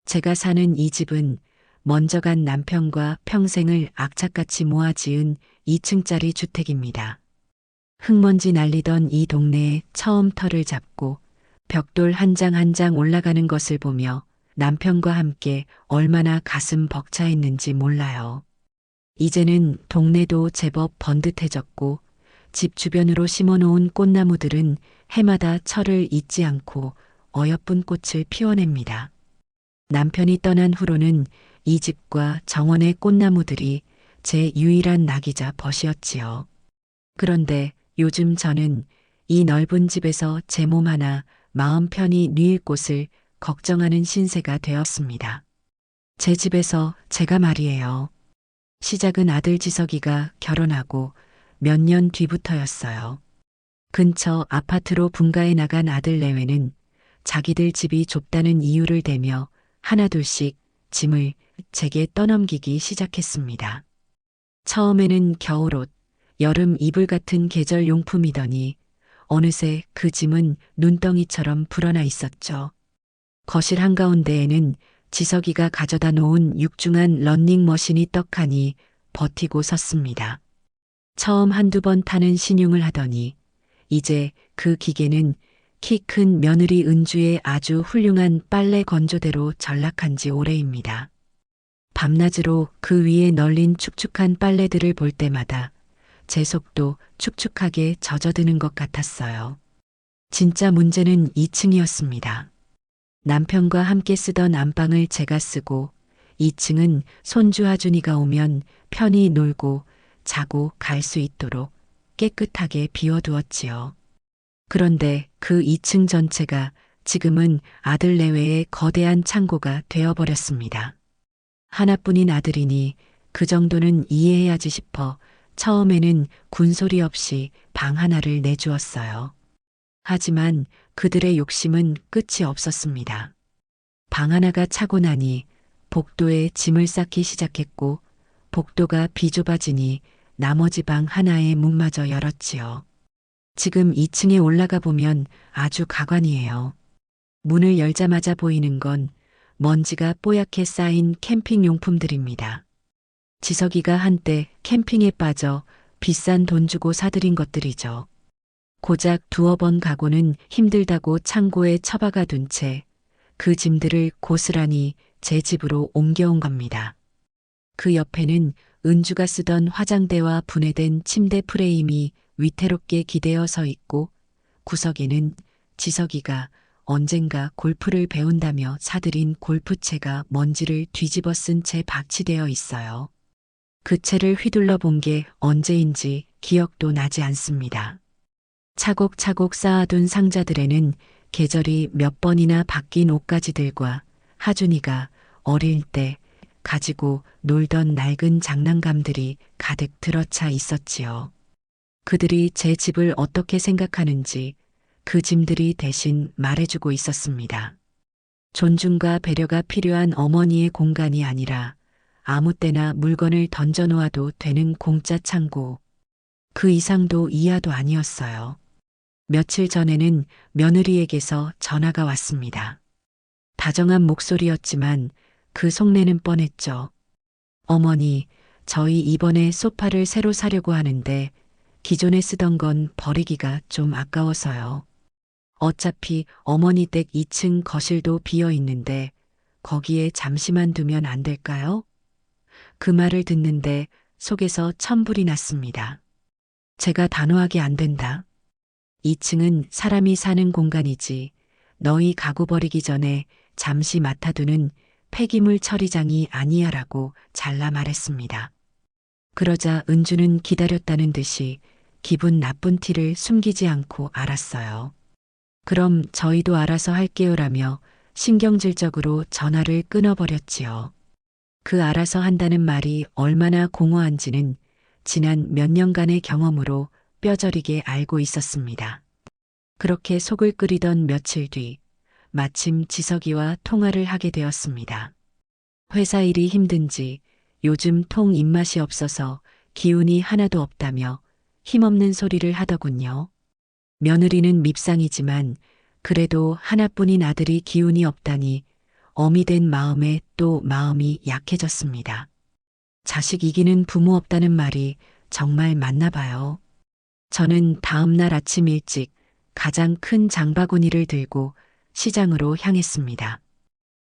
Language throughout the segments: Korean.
제가 사는 이 집은 먼저 간 남편과 평생을 악착같이 모아 지은 2층짜리 주택입니다. 흙먼지 날리던 이 동네에 처음 터를 잡고 벽돌 한 장 한 장 올라가는 것을 보며 남편과 함께 얼마나 가슴 벅차했는지 몰라요. 이제는 동네도 제법 번듯해졌고 집 주변으로 심어놓은 꽃나무들은 해마다 철을 잊지 않고 어여쁜 꽃을 피워냅니다. 남편이 떠난 후로는 이 집과 정원의 꽃나무들이 제 유일한 낙이자 벗이었지요. 그런데 요즘 저는 이 넓은 집에서 제 몸 하나 마음 편히 누일 곳을 걱정하는 신세가 되었습니다. 제 집에서 제가 말이에요. 시작은 아들 지석이가 결혼하고 몇 년 뒤부터였어요. 근처 아파트로 분가해 나간 아들 내외는 자기들 집이 좁다는 이유를 대며 하나둘씩 짐을 제게 떠넘기기 시작했습니다. 처음에는 겨울옷, 여름 이불 같은 계절 용품이더니 어느새 그 짐은 눈덩이처럼 불어나 있었죠. 거실 한가운데에는 지석이가 가져다 놓은 육중한 런닝머신이 떡하니 버티고 섰습니다. 처음 한두 번 타는 신용을 하더니 이제 그 기계는 키 큰 며느리 은주의 아주 훌륭한 빨래 건조대로 전락한 지 오래입니다. 밤낮으로 그 위에 널린 축축한 빨래들을 볼 때마다 제 속도 축축하게 젖어드는 것 같았어요. 진짜 문제는 2층이었습니다. 남편과 함께 쓰던 안방을 제가 쓰고 2층은 손주 하준이가 오면 편히 놀고 자고 갈 수 있도록 깨끗하게 비워두었지요. 그런데 그 2층 전체가 지금은 아들 내외의 거대한 창고가 되어버렸습니다. 하나뿐인 아들이니 그 정도는 이해해야지 싶어 처음에는 군소리 없이 방 하나를 내주었어요. 하지만 그들의 욕심은 끝이 없었습니다. 방 하나가 차고 나니 복도에 짐을 쌓기 시작했고 복도가 비좁아지니 나머지 방 하나의 문마저 열었지요. 지금 2층에 올라가 보면 아주 가관이에요. 문을 열자마자 보이는 건 먼지가 뽀얗게 쌓인 캠핑 용품들입니다. 지석이가 한때 캠핑에 빠져 비싼 돈 주고 사들인 것들이죠. 고작 두어 번 가고는 힘들다고 창고에 처박아 둔 채 그 짐들을 고스란히 제 집으로 옮겨온 겁니다. 그 옆에는 은주가 쓰던 화장대와 분해된 침대 프레임이 위태롭게 기대어 서 있고 구석에는 지석이가 언젠가 골프를 배운다며 사들인 골프채가 먼지를 뒤집어 쓴 채 박치되어 있어요. 그 채를 휘둘러 본 게 언제인지 기억도 나지 않습니다. 차곡차곡 쌓아둔 상자들에는 계절이 몇 번이나 바뀐 옷가지들과 하준이가 어릴 때 가지고 놀던 낡은 장난감들이 가득 들어차 있었지요. 그들이 제 집을 어떻게 생각하는지 그 짐들이 대신 말해주고 있었습니다. 존중과 배려가 필요한 어머니의 공간이 아니라 아무 때나 물건을 던져놓아도 되는 공짜 창고. 그 이상도 이하도 아니었어요. 며칠 전에는 며느리에게서 전화가 왔습니다. 다정한 목소리였지만 그 속내는 뻔했죠. 어머니, 저희 이번에 소파를 새로 사려고 하는데 기존에 쓰던 건 버리기가 좀 아까워서요. 어차피 어머니 댁 2층 거실도 비어 있는데 거기에 잠시만 두면 안 될까요? 그 말을 듣는데 속에서 천불이 났습니다. 제가 단호하게 안 된다. 2층은 사람이 사는 공간이지 너희 가구 버리기 전에 잠시 맡아두는 폐기물 처리장이 아니야라고 잘라 말했습니다. 그러자 은주는 기다렸다는 듯이 기분 나쁜 티를 숨기지 않고 알았어요. 그럼 저희도 알아서 할게요라며 신경질적으로 전화를 끊어버렸지요. 그 알아서 한다는 말이 얼마나 공허한지는 지난 몇 년간의 경험으로 뼈저리게 알고 있었습니다. 그렇게 속을 끓이던 며칠 뒤 마침 지석이와 통화를 하게 되었습니다. 회사 일이 힘든지 요즘 통 입맛이 없어서 기운이 하나도 없다며 힘없는 소리를 하더군요. 며느리는 밉상이지만 그래도 하나뿐인 아들이 기운이 없다니 어미 된 마음에 또 마음이 약해졌습니다. 자식 이기는 부모 없다는 말이 정말 맞나 봐요. 저는 다음 날 아침 일찍 가장 큰 장바구니를 들고 시장으로 향했습니다.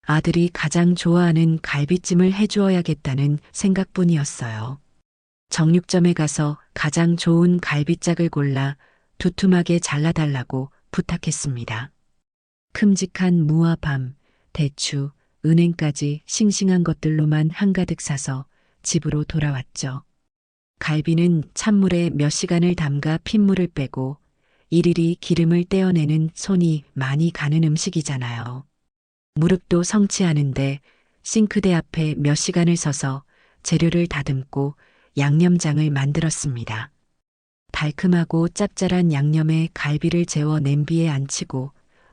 아들이 가장 좋아하는 갈비찜을 해주어야겠다는 생각뿐이었어요. 정육점에 가서 가장 좋은 갈비짝을 골라 두툼하게 잘라달라고 부탁했습니다. 큼직한 무와 밤, 대추, 은행까지 싱싱한 것들로만 한가득 사서 집으로 돌아왔죠. 갈비는 찬물에 몇 시간을 담가 핏물을 빼고 일일이 기름을 떼어내는 손이 많이 가는 음식이잖아요. 무릎도 성취하는데 싱크대 앞에 몇 시간을 서서 재료를 다듬고 양념장을 만들었습니다. 달큼하고 짭짤한 양념에 갈비를 재워 냄비에 앉히고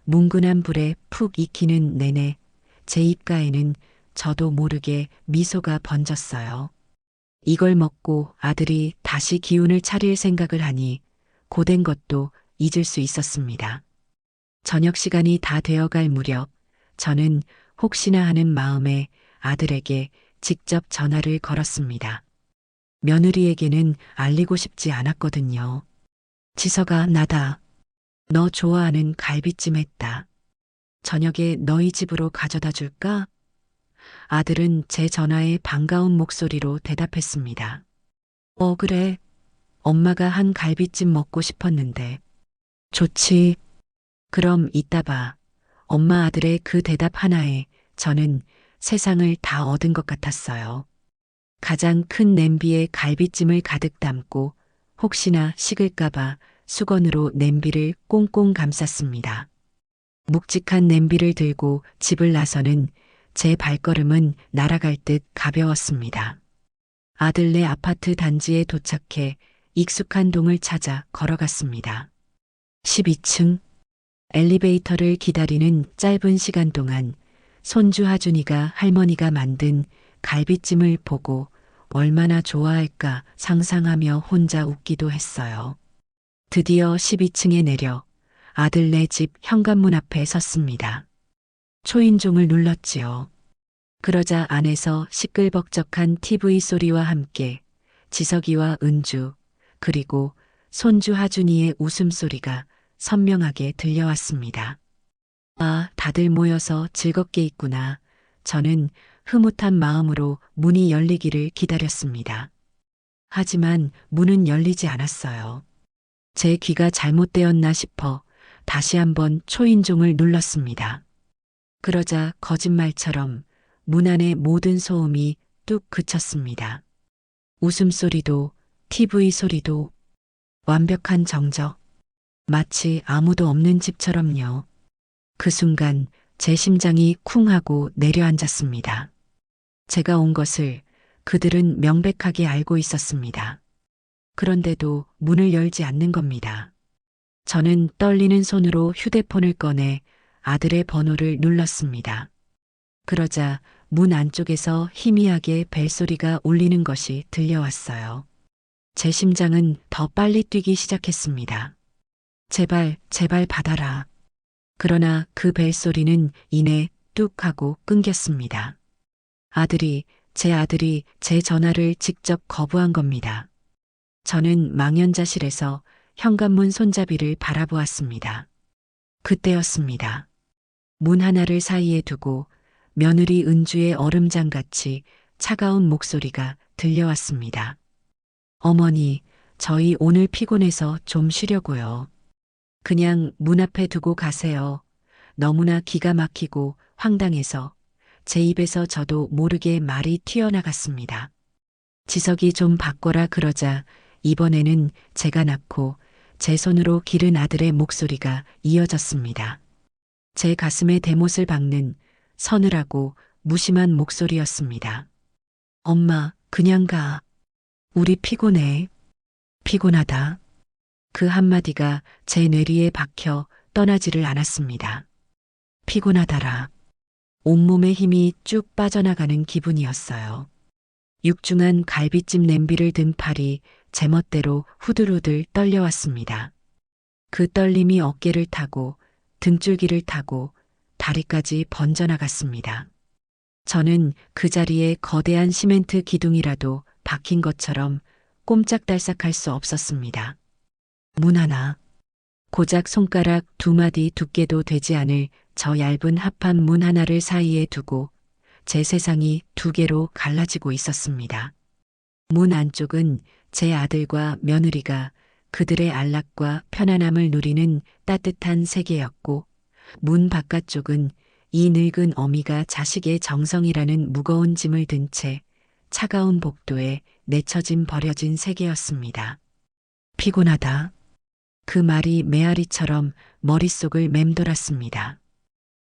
뭉근한 불에 푹 익히는 내내 제 입가에는 저도 모르게 미소가 번졌어요. 이걸 먹고 아들이 다시 기운을 차릴 생각을 하니 고된 것도 잊을 수 있었습니다. 저녁 시간이 다 되어갈 무렵 저는 혹시나 하는 마음에 아들에게 직접 전화를 걸었습니다. 며느리에게는 알리고 싶지 않았거든요. 지석아, 나다. 너 좋아하는 갈비찜 했다. 저녁에 너희 집으로 가져다 줄까? 아들은 제 전화에 반가운 목소리로 대답했습니다. 그래. 엄마가 한 갈비찜 먹고 싶었는데. 좋지. 그럼 이따 봐. 엄마 아들의 그 대답 하나에 저는 세상을 다 얻은 것 같았어요. 가장 큰 냄비에 갈비찜을 가득 담고 혹시나 식을까봐 수건으로 냄비를 꽁꽁 감쌌습니다. 묵직한 냄비를 들고 집을 나서는 제 발걸음은 날아갈 듯 가벼웠습니다. 아들네 아파트 단지에 도착해 익숙한 동을 찾아 걸어갔습니다. 12층. 엘리베이터를 기다리는 짧은 시간 동안 손주 하준이가 할머니가 만든 갈비찜을 보고 얼마나 좋아할까 상상하며 혼자 웃기도 했어요. 드디어 12층에 내려 아들네 집 현관문 앞에 섰습니다. 초인종을 눌렀지요. 그러자 안에서 시끌벅적한 TV 소리와 함께 지석이와 은주 그리고 손주 하준이의 웃음소리가 선명하게 들려왔습니다. 아, 다들 모여서 즐겁게 있구나. 저는 흐뭇한 마음으로 문이 열리기를 기다렸습니다. 하지만 문은 열리지 않았어요. 제 귀가 잘못되었나 싶어 다시 한번 초인종을 눌렀습니다. 그러자 거짓말처럼 문 안의 모든 소음이 뚝 그쳤습니다. 웃음소리도 TV 소리도 완벽한 정적. 마치 아무도 없는 집처럼요. 그 순간 제 심장이 쿵 하고 내려앉았습니다. 제가 온 것을 그들은 명백하게 알고 있었습니다. 그런데도 문을 열지 않는 겁니다. 저는 떨리는 손으로 휴대폰을 꺼내 아들의 번호를 눌렀습니다. 그러자 문 안쪽에서 희미하게 벨소리가 울리는 것이 들려왔어요. 제 심장은 더 빨리 뛰기 시작했습니다. 제발, 제발 받아라. 그러나 그 벨소리는 이내 뚝 하고 끊겼습니다. 제 아들이 제 전화를 직접 거부한 겁니다. 저는 망연자실해서 현관문 손잡이를 바라보았습니다. 그때였습니다. 문 하나를 사이에 두고 며느리 은주의 얼음장같이 차가운 목소리가 들려왔습니다. 어머니, 저희 오늘 피곤해서 좀 쉬려고요. 그냥 문 앞에 두고 가세요. 너무나 기가 막히고 황당해서 제 입에서 저도 모르게 말이 튀어나갔습니다. 지석이 좀 바꿔라 그러자 이번에는 제가 낳고 제 손으로 기른 아들의 목소리가 이어졌습니다. 제 가슴에 대못을 박는 서늘하고 무심한 목소리였습니다. 엄마, 그냥 가. 우리 피곤해. 피곤하다. 그 한마디가 제 뇌리에 박혀 떠나지를 않았습니다. 피곤하다라. 온몸의 힘이 쭉 빠져나가는 기분이었어요. 육중한 갈비찜 냄비를 든 팔이 제멋대로 후들후들 떨려왔습니다. 그 떨림이 어깨를 타고 등줄기를 타고 다리까지 번져나갔습니다. 저는 그 자리에 거대한 시멘트 기둥이라도 박힌 것처럼 꼼짝달싹할 수 없었습니다. 문 하나, 고작 손가락 두 마디 두께도 되지 않을 저 얇은 합판 문 하나를 사이에 두고 제 세상이 두 개로 갈라지고 있었습니다. 문 안쪽은 제 아들과 며느리가 그들의 안락과 편안함을 누리는 따뜻한 세계였고, 문 바깥쪽은 이 늙은 어미가 자식의 정성이라는 무거운 짐을 든 채 차가운 복도에 내쳐진 버려진 세계였습니다. 피곤하다. 그 말이 메아리처럼 머릿속을 맴돌았습니다.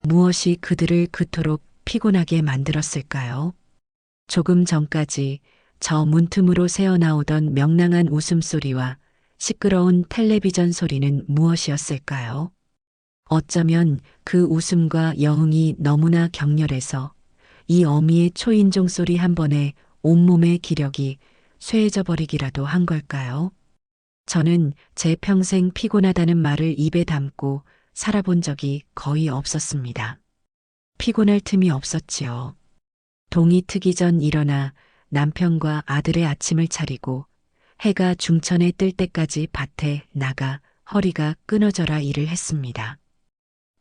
무엇이 그들을 그토록 피곤하게 만들었을까요? 조금 전까지 저 문틈으로 새어나오던 명랑한 웃음소리와 시끄러운 텔레비전 소리는 무엇이었을까요? 어쩌면 그 웃음과 여흥이 너무나 격렬해서 이 어미의 초인종 소리 한 번에 온몸의 기력이 쇠해져 버리기라도 한 걸까요? 저는 제 평생 피곤하다는 말을 입에 담고 살아본 적이 거의 없었습니다. 피곤할 틈이 없었지요. 동이 트기 전 일어나 남편과 아들의 아침을 차리고 해가 중천에 뜰 때까지 밭에 나가 허리가 끊어져라 일을 했습니다.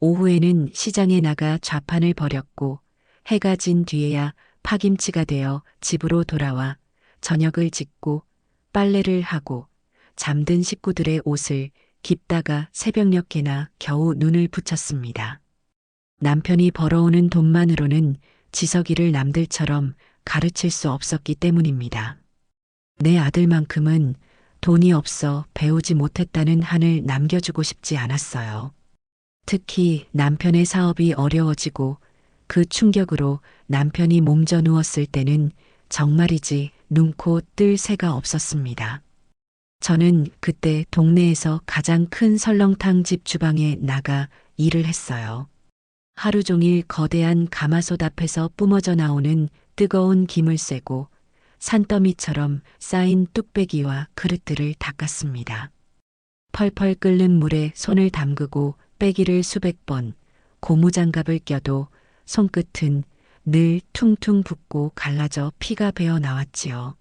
오후에는 시장에 나가 좌판을 벌였고 해가 진 뒤에야 파김치가 되어 집으로 돌아와 저녁을 짓고 빨래를 하고 잠든 식구들의 옷을 깁다가 새벽녘에나 겨우 눈을 붙였습니다. 남편이 벌어오는 돈만으로는 지석이를 남들처럼 가르칠 수 없었기 때문입니다. 내 아들만큼은 돈이 없어 배우지 못했다는 한을 남겨주고 싶지 않았어요. 특히 남편의 사업이 어려워지고 그 충격으로 남편이 몸져 누웠을 때는 정말이지 눈코 뜰 새가 없었습니다. 저는 그때 동네에서 가장 큰 설렁탕 집 주방에 나가 일을 했어요. 하루 종일 거대한 가마솥 앞에서 뿜어져 나오는 뜨거운 김을 쐬고 산더미처럼 쌓인 뚝배기와 그릇들을 닦았습니다. 펄펄 끓는 물에 손을 담그고 빼기를 수백 번, 고무장갑을 껴도 손끝은 늘 퉁퉁 붓고 갈라져 피가 배어 나왔지요.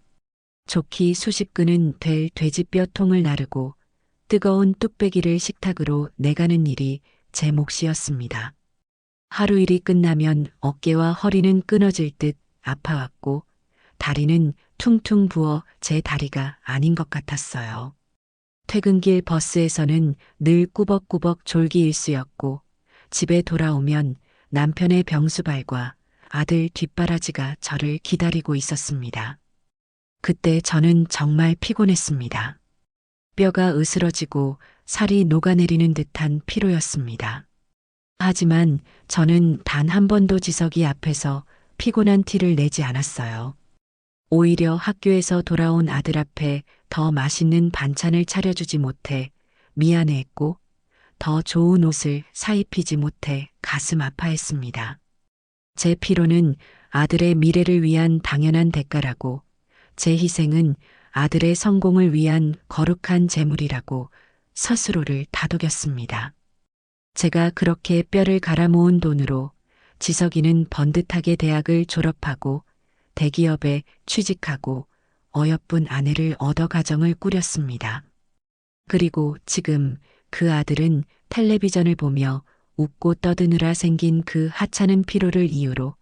좋기 수십 근은 될 돼지뼈 통을 나르고 뜨거운 뚝배기를 식탁으로 내가는 일이 제 몫이었습니다. 하루 일이 끝나면 어깨와 허리는 끊어질 듯 아파왔고 다리는 퉁퉁 부어 제 다리가 아닌 것 같았어요. 퇴근길 버스에서는 늘 꾸벅꾸벅 졸기 일쑤였고 집에 돌아오면 남편의 병수발과 아들 뒷바라지가 저를 기다리고 있었습니다. 그때 저는 정말 피곤했습니다. 뼈가 으스러지고 살이 녹아내리는 듯한 피로였습니다. 하지만 저는 단 한 번도 지석이 앞에서 피곤한 티를 내지 않았어요. 오히려 학교에서 돌아온 아들 앞에 더 맛있는 반찬을 차려주지 못해 미안해했고 더 좋은 옷을 사입히지 못해 가슴 아파했습니다. 제 피로는 아들의 미래를 위한 당연한 대가라고, 제 희생은 아들의 성공을 위한 거룩한 재물이라고 스스로를 다독였습니다. 제가 그렇게 뼈를 갈아 모은 돈으로 지석이는 번듯하게 대학을 졸업하고 대기업에 취직하고 어여쁜 아내를 얻어 가정을 꾸렸습니다. 그리고 지금 그 아들은 텔레비전을 보며 웃고 떠드느라 생긴 그 하찮은 피로를 이유로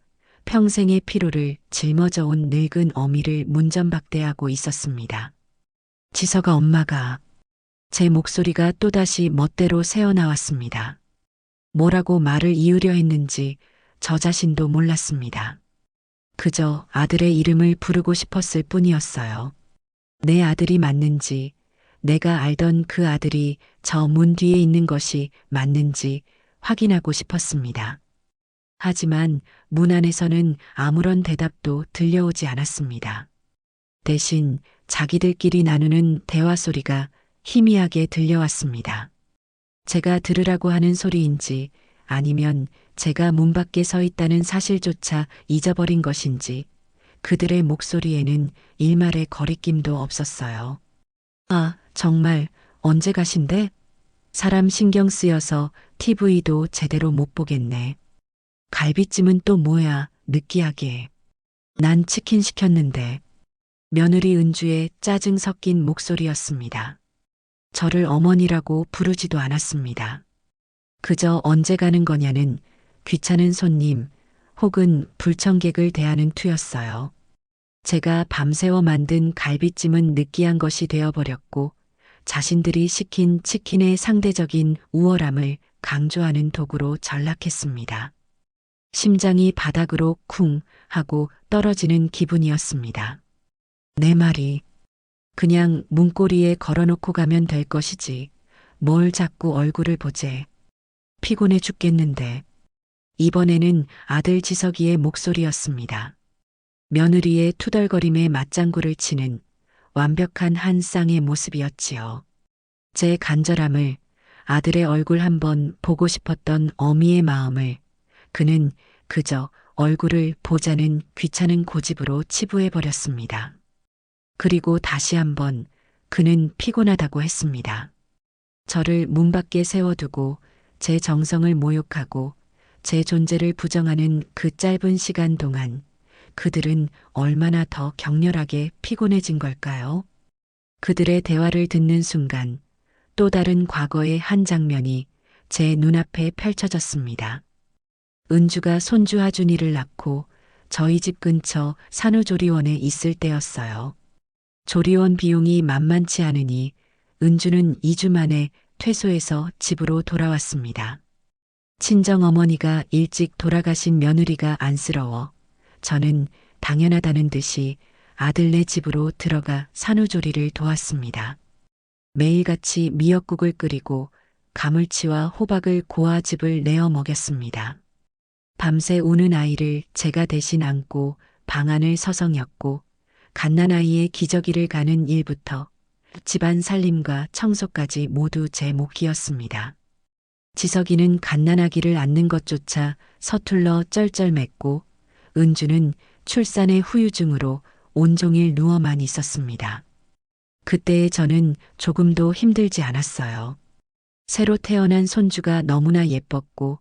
평생의 피로를 짊어져 온 늙은 어미를 문전박대하고 있었습니다. 지석아, 엄마가. 제 목소리가 또다시 멋대로 새어나왔습니다. 뭐라고 말을 이으려 했는지 저 자신도 몰랐습니다. 그저 아들의 이름을 부르고 싶었을 뿐이었어요. 내 아들이 맞는지, 내가 알던 그 아들이 저 문 뒤에 있는 것이 맞는지 확인하고 싶었습니다. 하지만 문 안에서는 아무런 대답도 들려오지 않았습니다. 대신 자기들끼리 나누는 대화 소리가 희미하게 들려왔습니다. 제가 들으라고 하는 소리인지 아니면 제가 문 밖에 서 있다는 사실조차 잊어버린 것인지 그들의 목소리에는 일말의 거리낌도 없었어요. 아, 정말 언제 가신대? 사람 신경 쓰여서 TV도 제대로 못 보겠네. 갈비찜은 또 뭐야, 느끼하게. 난 치킨 시켰는데. 며느리 은주의 짜증 섞인 목소리였습니다. 저를 어머니라고 부르지도 않았습니다. 그저 언제 가는 거냐는 귀찮은 손님 혹은 불청객을 대하는 투였어요. 제가 밤새워 만든 갈비찜은 느끼한 것이 되어버렸고 자신들이 시킨 치킨의 상대적인 우월함을 강조하는 도구로 전락했습니다. 심장이 바닥으로 쿵 하고 떨어지는 기분이었습니다. 내 말이 그냥 문고리에 걸어놓고 가면 될 것이지 뭘 자꾸 얼굴을 보재. 피곤해 죽겠는데. 이번에는 아들 지석이의 목소리였습니다. 며느리의 투덜거림에 맞장구를 치는 완벽한 한 쌍의 모습이었지요. 제 간절함을, 아들의 얼굴 한번 보고 싶었던 어미의 마음을 그는 그저 얼굴을 보자는 귀찮은 고집으로 치부해버렸습니다. 그리고 다시 한번 그는 피곤하다고 했습니다. 저를 문 밖에 세워두고 제 정성을 모욕하고 제 존재를 부정하는 그 짧은 시간 동안 그들은 얼마나 더 격렬하게 피곤해진 걸까요? 그들의 대화를 듣는 순간 또 다른 과거의 한 장면이 제 눈앞에 펼쳐졌습니다. 은주가 손주 하준이를 낳고 저희 집 근처 산후조리원에 있을 때였어요. 조리원 비용이 만만치 않으니 은주는 2주 만에 퇴소해서 집으로 돌아왔습니다. 친정어머니가 일찍 돌아가신 며느리가 안쓰러워 저는 당연하다는 듯이 아들네 집으로 들어가 산후조리를 도왔습니다. 매일같이 미역국을 끓이고 가물치와 호박을 고아 즙을 내어 먹였습니다. 밤새 우는 아이를 제가 대신 안고 방안을 서성였고 갓난아이의 기저귀를 가는 일부터 집안 살림과 청소까지 모두 제 몫이었습니다. 지석이는 갓난아기를 안는 것조차 서툴러 쩔쩔맸고 은주는 출산의 후유증으로 온종일 누워만 있었습니다. 그때의 저는 조금도 힘들지 않았어요. 새로 태어난 손주가 너무나 예뻤고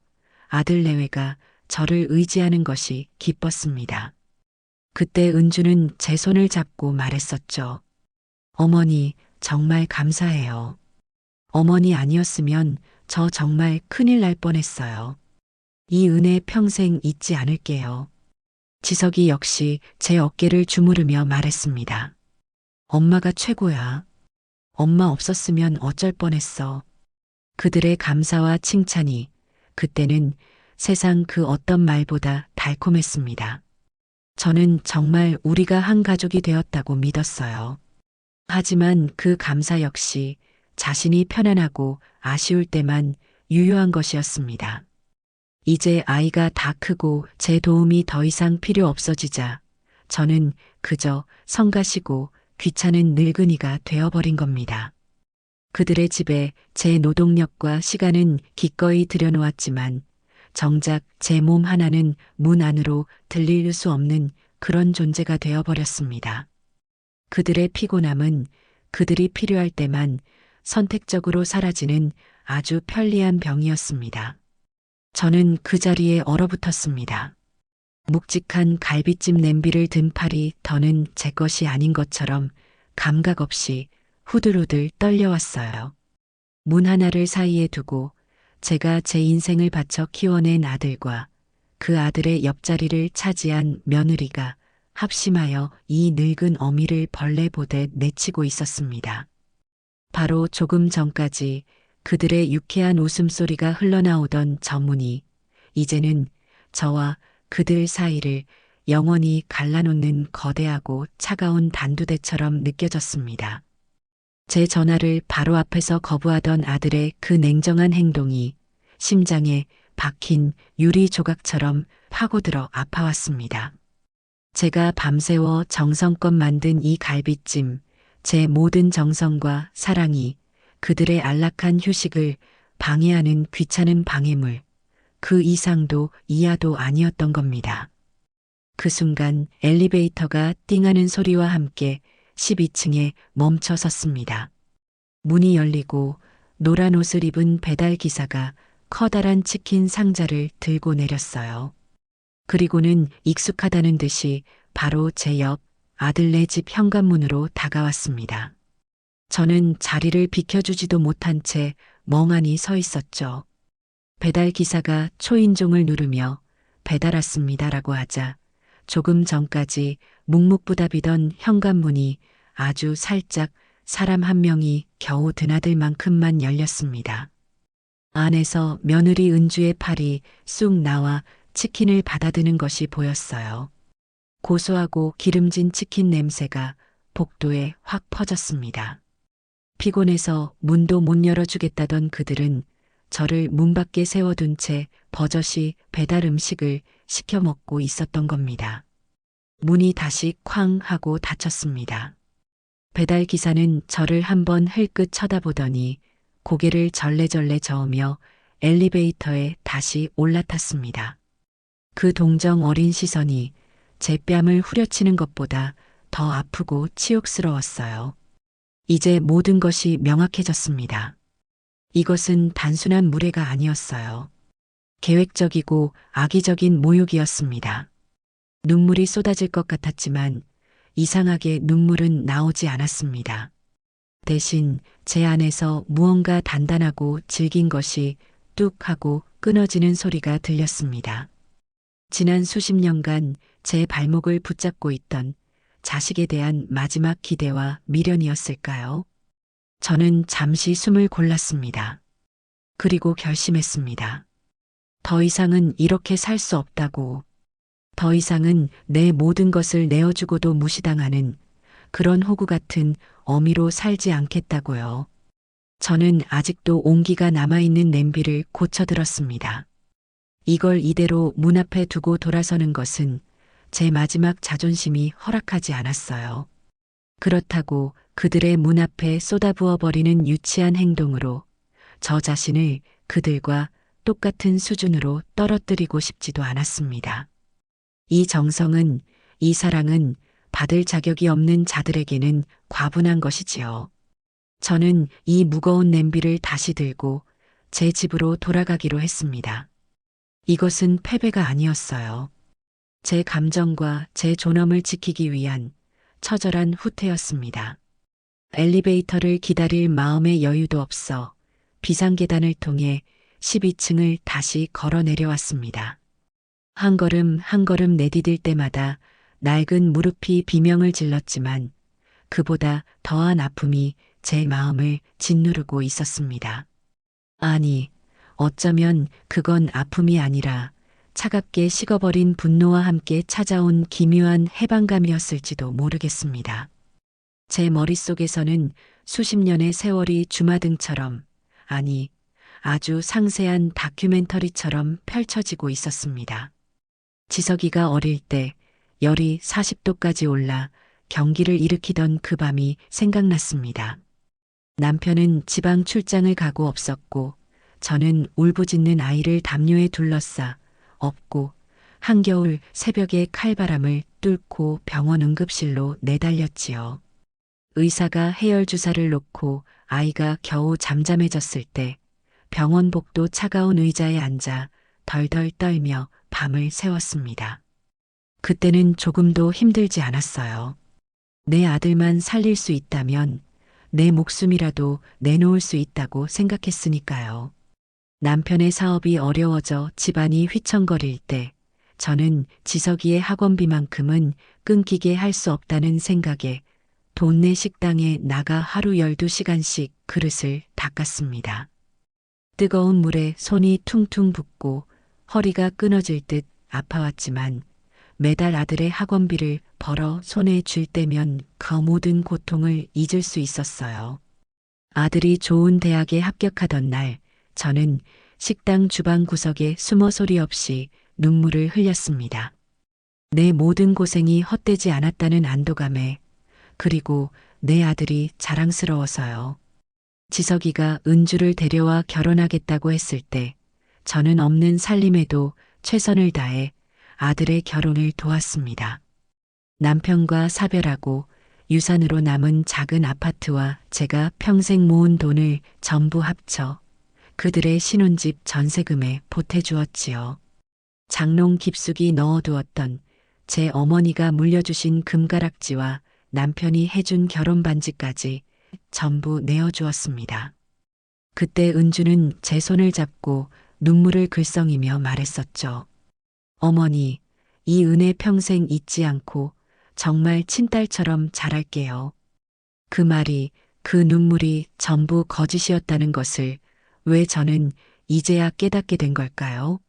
아들 내외가 저를 의지하는 것이 기뻤습니다. 그때 은주는 제 손을 잡고 말했었죠. 어머니, 정말 감사해요. 어머니 아니었으면 저 정말 큰일 날 뻔했어요. 이 은혜 평생 잊지 않을게요. 지석이 역시 제 어깨를 주무르며 말했습니다. 엄마가 최고야. 엄마 없었으면 어쩔 뻔했어. 그들의 감사와 칭찬이 그때는 세상 그 어떤 말보다 달콤했습니다. 저는 정말 우리가 한 가족이 되었다고 믿었어요. 하지만 그 감사 역시 자신이 편안하고 아쉬울 때만 유효한 것이었습니다. 이제 아이가 다 크고 제 도움이 더 이상 필요 없어지자 저는 그저 성가시고 귀찮은 늙은이가 되어버린 겁니다. 그들의 집에 제 노동력과 시간은 기꺼이 들여놓았지만 정작 제 몸 하나는 문 안으로 들릴 수 없는 그런 존재가 되어버렸습니다. 그들의 피곤함은 그들이 필요할 때만 선택적으로 사라지는 아주 편리한 병이었습니다. 저는 그 자리에 얼어붙었습니다. 묵직한 갈비찜 냄비를 든 팔이 더는 제 것이 아닌 것처럼 감각 없이 후들후들 떨려왔어요. 문 하나를 사이에 두고 제가 제 인생을 바쳐 키워낸 아들과 그 아들의 옆자리를 차지한 며느리가 합심하여 이 늙은 어미를 벌레 보듯 내치고 있었습니다. 바로 조금 전까지 그들의 유쾌한 웃음소리가 흘러나오던 저 문이 이제는 저와 그들 사이를 영원히 갈라놓는 거대하고 차가운 단두대처럼 느껴졌습니다. 제 전화를 바로 앞에서 거부하던 아들의 그 냉정한 행동이 심장에 박힌 유리 조각처럼 파고들어 아파왔습니다. 제가 밤새워 정성껏 만든 이 갈비찜, 제 모든 정성과 사랑이 그들의 안락한 휴식을 방해하는 귀찮은 방해물, 그 이상도 이하도 아니었던 겁니다. 그 순간 엘리베이터가 띵하는 소리와 함께 12층에 멈춰 섰습니다. 문이 열리고 노란 옷을 입은 배달 기사가 커다란 치킨 상자를 들고 내렸어요. 그리고는 익숙하다는 듯이 바로 제 옆 아들네 집 현관문으로 다가왔습니다. 저는 자리를 비켜주지도 못한 채 멍하니 서 있었죠. 배달 기사가 초인종을 누르며 배달 왔습니다라고 하자 조금 전까지 묵묵부답이던 현관문이 아주 살짝 사람 한 명이 겨우 드나들 만큼만 열렸습니다. 안에서 며느리 은주의 팔이 쑥 나와 치킨을 받아드는 것이 보였어요. 고소하고 기름진 치킨 냄새가 복도에 확 퍼졌습니다. 피곤해서 문도 못 열어주겠다던 그들은 저를 문 밖에 세워둔 채 버젓이 배달 음식을 시켜 먹고 있었던 겁니다. 문이 다시 쾅 하고 닫혔습니다. 배달 기사는 저를 한번 흘끗 쳐다보더니 고개를 절레절레 저으며 엘리베이터에 다시 올라탔습니다. 그 동정 어린 시선이 제 뺨을 후려치는 것보다 더 아프고 치욕스러웠어요. 이제 모든 것이 명확해졌습니다. 이것은 단순한 무례가 아니었어요. 계획적이고 악의적인 모욕이었습니다. 눈물이 쏟아질 것 같았지만 이상하게 눈물은 나오지 않았습니다. 대신 제 안에서 무언가 단단하고 질긴 것이 뚝 하고 끊어지는 소리가 들렸습니다. 지난 수십 년간 제 발목을 붙잡고 있던 자식에 대한 마지막 기대와 미련이었을까요? 저는 잠시 숨을 골랐습니다. 그리고 결심했습니다. 더 이상은 이렇게 살 수 없다고. 더 이상은 내 모든 것을 내어주고도 무시당하는 그런 호구 같은 어미로 살지 않겠다고요. 저는 아직도 온기가 남아있는 냄비를 고쳐들었습니다. 이걸 이대로 문 앞에 두고 돌아서는 것은 제 마지막 자존심이 허락하지 않았어요. 그렇다고 그들의 문 앞에 쏟아부어버리는 유치한 행동으로 저 자신을 그들과 똑같은 수준으로 떨어뜨리고 싶지도 않았습니다. 이 정성은, 이 사랑은 받을 자격이 없는 자들에게는 과분한 것이지요. 저는 이 무거운 냄비를 다시 들고 제 집으로 돌아가기로 했습니다. 이것은 패배가 아니었어요. 제 감정과 제 존엄을 지키기 위한 처절한 후퇴였습니다. 엘리베이터를 기다릴 마음의 여유도 없어 비상계단을 통해 12층을 다시 걸어 내려왔습니다. 한 걸음 한 걸음 내디딜 때마다 낡은 무릎이 비명을 질렀지만 그보다 더한 아픔이 제 마음을 짓누르고 있었습니다. 아니, 어쩌면 그건 아픔이 아니라 차갑게 식어버린 분노와 함께 찾아온 기묘한 해방감이었을지도 모르겠습니다. 제 머릿속에서는 수십 년의 세월이 주마등처럼, 아니, 아주 상세한 다큐멘터리처럼 펼쳐지고 있었습니다. 지석이가 어릴 때 열이 40도까지 올라 경기를 일으키던 그 밤이 생각났습니다. 남편은 지방 출장을 가고 없었고 저는 울부짖는 아이를 담요에 둘러싸 업고 한겨울 새벽의 칼바람을 뚫고 병원 응급실로 내달렸지요. 의사가 해열 주사를 놓고 아이가 겨우 잠잠해졌을 때 병원 복도 차가운 의자에 앉아 덜덜 떨며 밤을 새웠습니다. 그때는 조금도 힘들지 않았어요. 내 아들만 살릴 수 있다면 내 목숨이라도 내놓을 수 있다고 생각했으니까요. 남편의 사업이 어려워져 집안이 휘청거릴 때 저는 지석이의 학원비만큼은 끊기게 할 수 없다는 생각에 동네 식당에 나가 하루 12시간씩 그릇을 닦았습니다. 뜨거운 물에 손이 퉁퉁 붓고 허리가 끊어질 듯 아파왔지만 매달 아들의 학원비를 벌어 손에 쥘 때면 그 모든 고통을 잊을 수 있었어요. 아들이 좋은 대학에 합격하던 날 저는 식당 주방 구석에 숨어 소리 없이 눈물을 흘렸습니다. 내 모든 고생이 헛되지 않았다는 안도감에, 그리고 내 아들이 자랑스러워서요. 지석이가 은주를 데려와 결혼하겠다고 했을 때 저는 없는 살림에도 최선을 다해 아들의 결혼을 도왔습니다. 남편과 사별하고 유산으로 남은 작은 아파트와 제가 평생 모은 돈을 전부 합쳐 그들의 신혼집 전세금에 보태주었지요. 장롱 깊숙이 넣어두었던 제 어머니가 물려주신 금가락지와 남편이 해준 결혼 반지까지 전부 내어주었습니다. 그때 은주는 제 손을 잡고 눈물을 글썽이며 말했었죠. 어머니, 이 은혜 평생 잊지 않고 정말 친딸처럼 잘할게요. 그 말이, 그 눈물이 전부 거짓이었다는 것을 왜 저는 이제야 깨닫게 된 걸까요?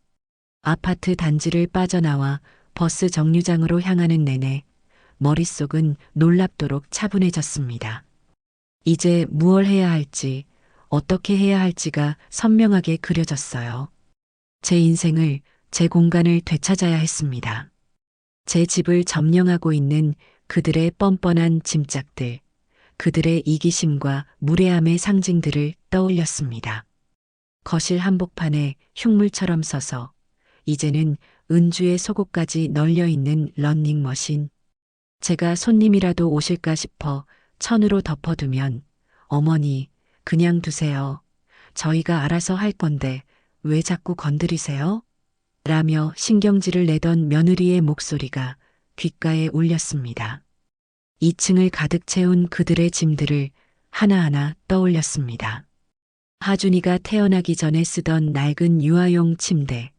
아파트 단지를 빠져나와 버스 정류장으로 향하는 내내 머릿속은 놀랍도록 차분해졌습니다. 이제 무얼 해야 할지, 어떻게 해야 할지가 선명하게 그려졌어요. 제 인생을, 제 공간을 되찾아야 했습니다. 제 집을 점령하고 있는 그들의 뻔뻔한 짐짝들, 그들의 이기심과 무례함의 상징들을 떠올렸습니다. 거실 한복판에 흉물처럼 서서 이제는 은주의 속옷까지 널려 있는 러닝머신. 제가 손님이라도 오실까 싶어 천으로 덮어두면 어머니, 그냥 두세요. 저희가 알아서 할 건데 왜 자꾸 건드리세요? 라며 신경질을 내던 며느리의 목소리가 귓가에 울렸습니다. 2층을 가득 채운 그들의 짐들을 하나하나 떠올렸습니다. 하준이가 태어나기 전에 쓰던 낡은 유아용 침대,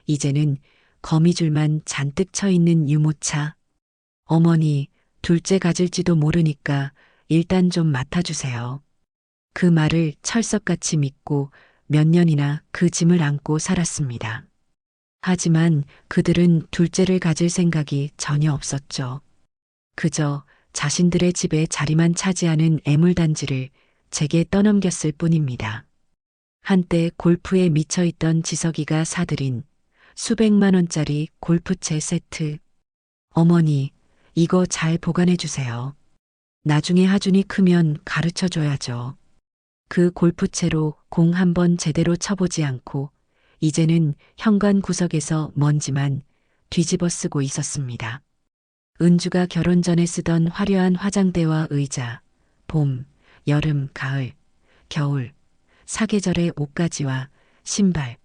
이제는 거미줄만 잔뜩 쳐 있는 유모차. 어머니, 둘째 가질지도 모르니까 일단 좀 맡아주세요. 그 말을 철석같이 믿고 몇 년이나 그 짐을 안고 살았습니다. 하지만 그들은 둘째를 가질 생각이 전혀 없었죠. 그저 자신들의 집에 자리만 차지하는 애물단지를 제게 떠넘겼을 뿐입니다. 한때 골프에 미쳐있던 지석이가 사들인 수백만 원짜리 골프채 세트. 어머니, 이거 잘 보관해 주세요. 나중에 하준이 크면 가르쳐 줘야죠. 그 골프채로 공 한 번 제대로 쳐보지 않고 이제는 현관 구석에서 먼지만 뒤집어 쓰고 있었습니다. 은주가 결혼 전에 쓰던 화려한 화장대와 의자, 봄, 여름, 가을, 겨울, 사계절의 옷가지와 신발,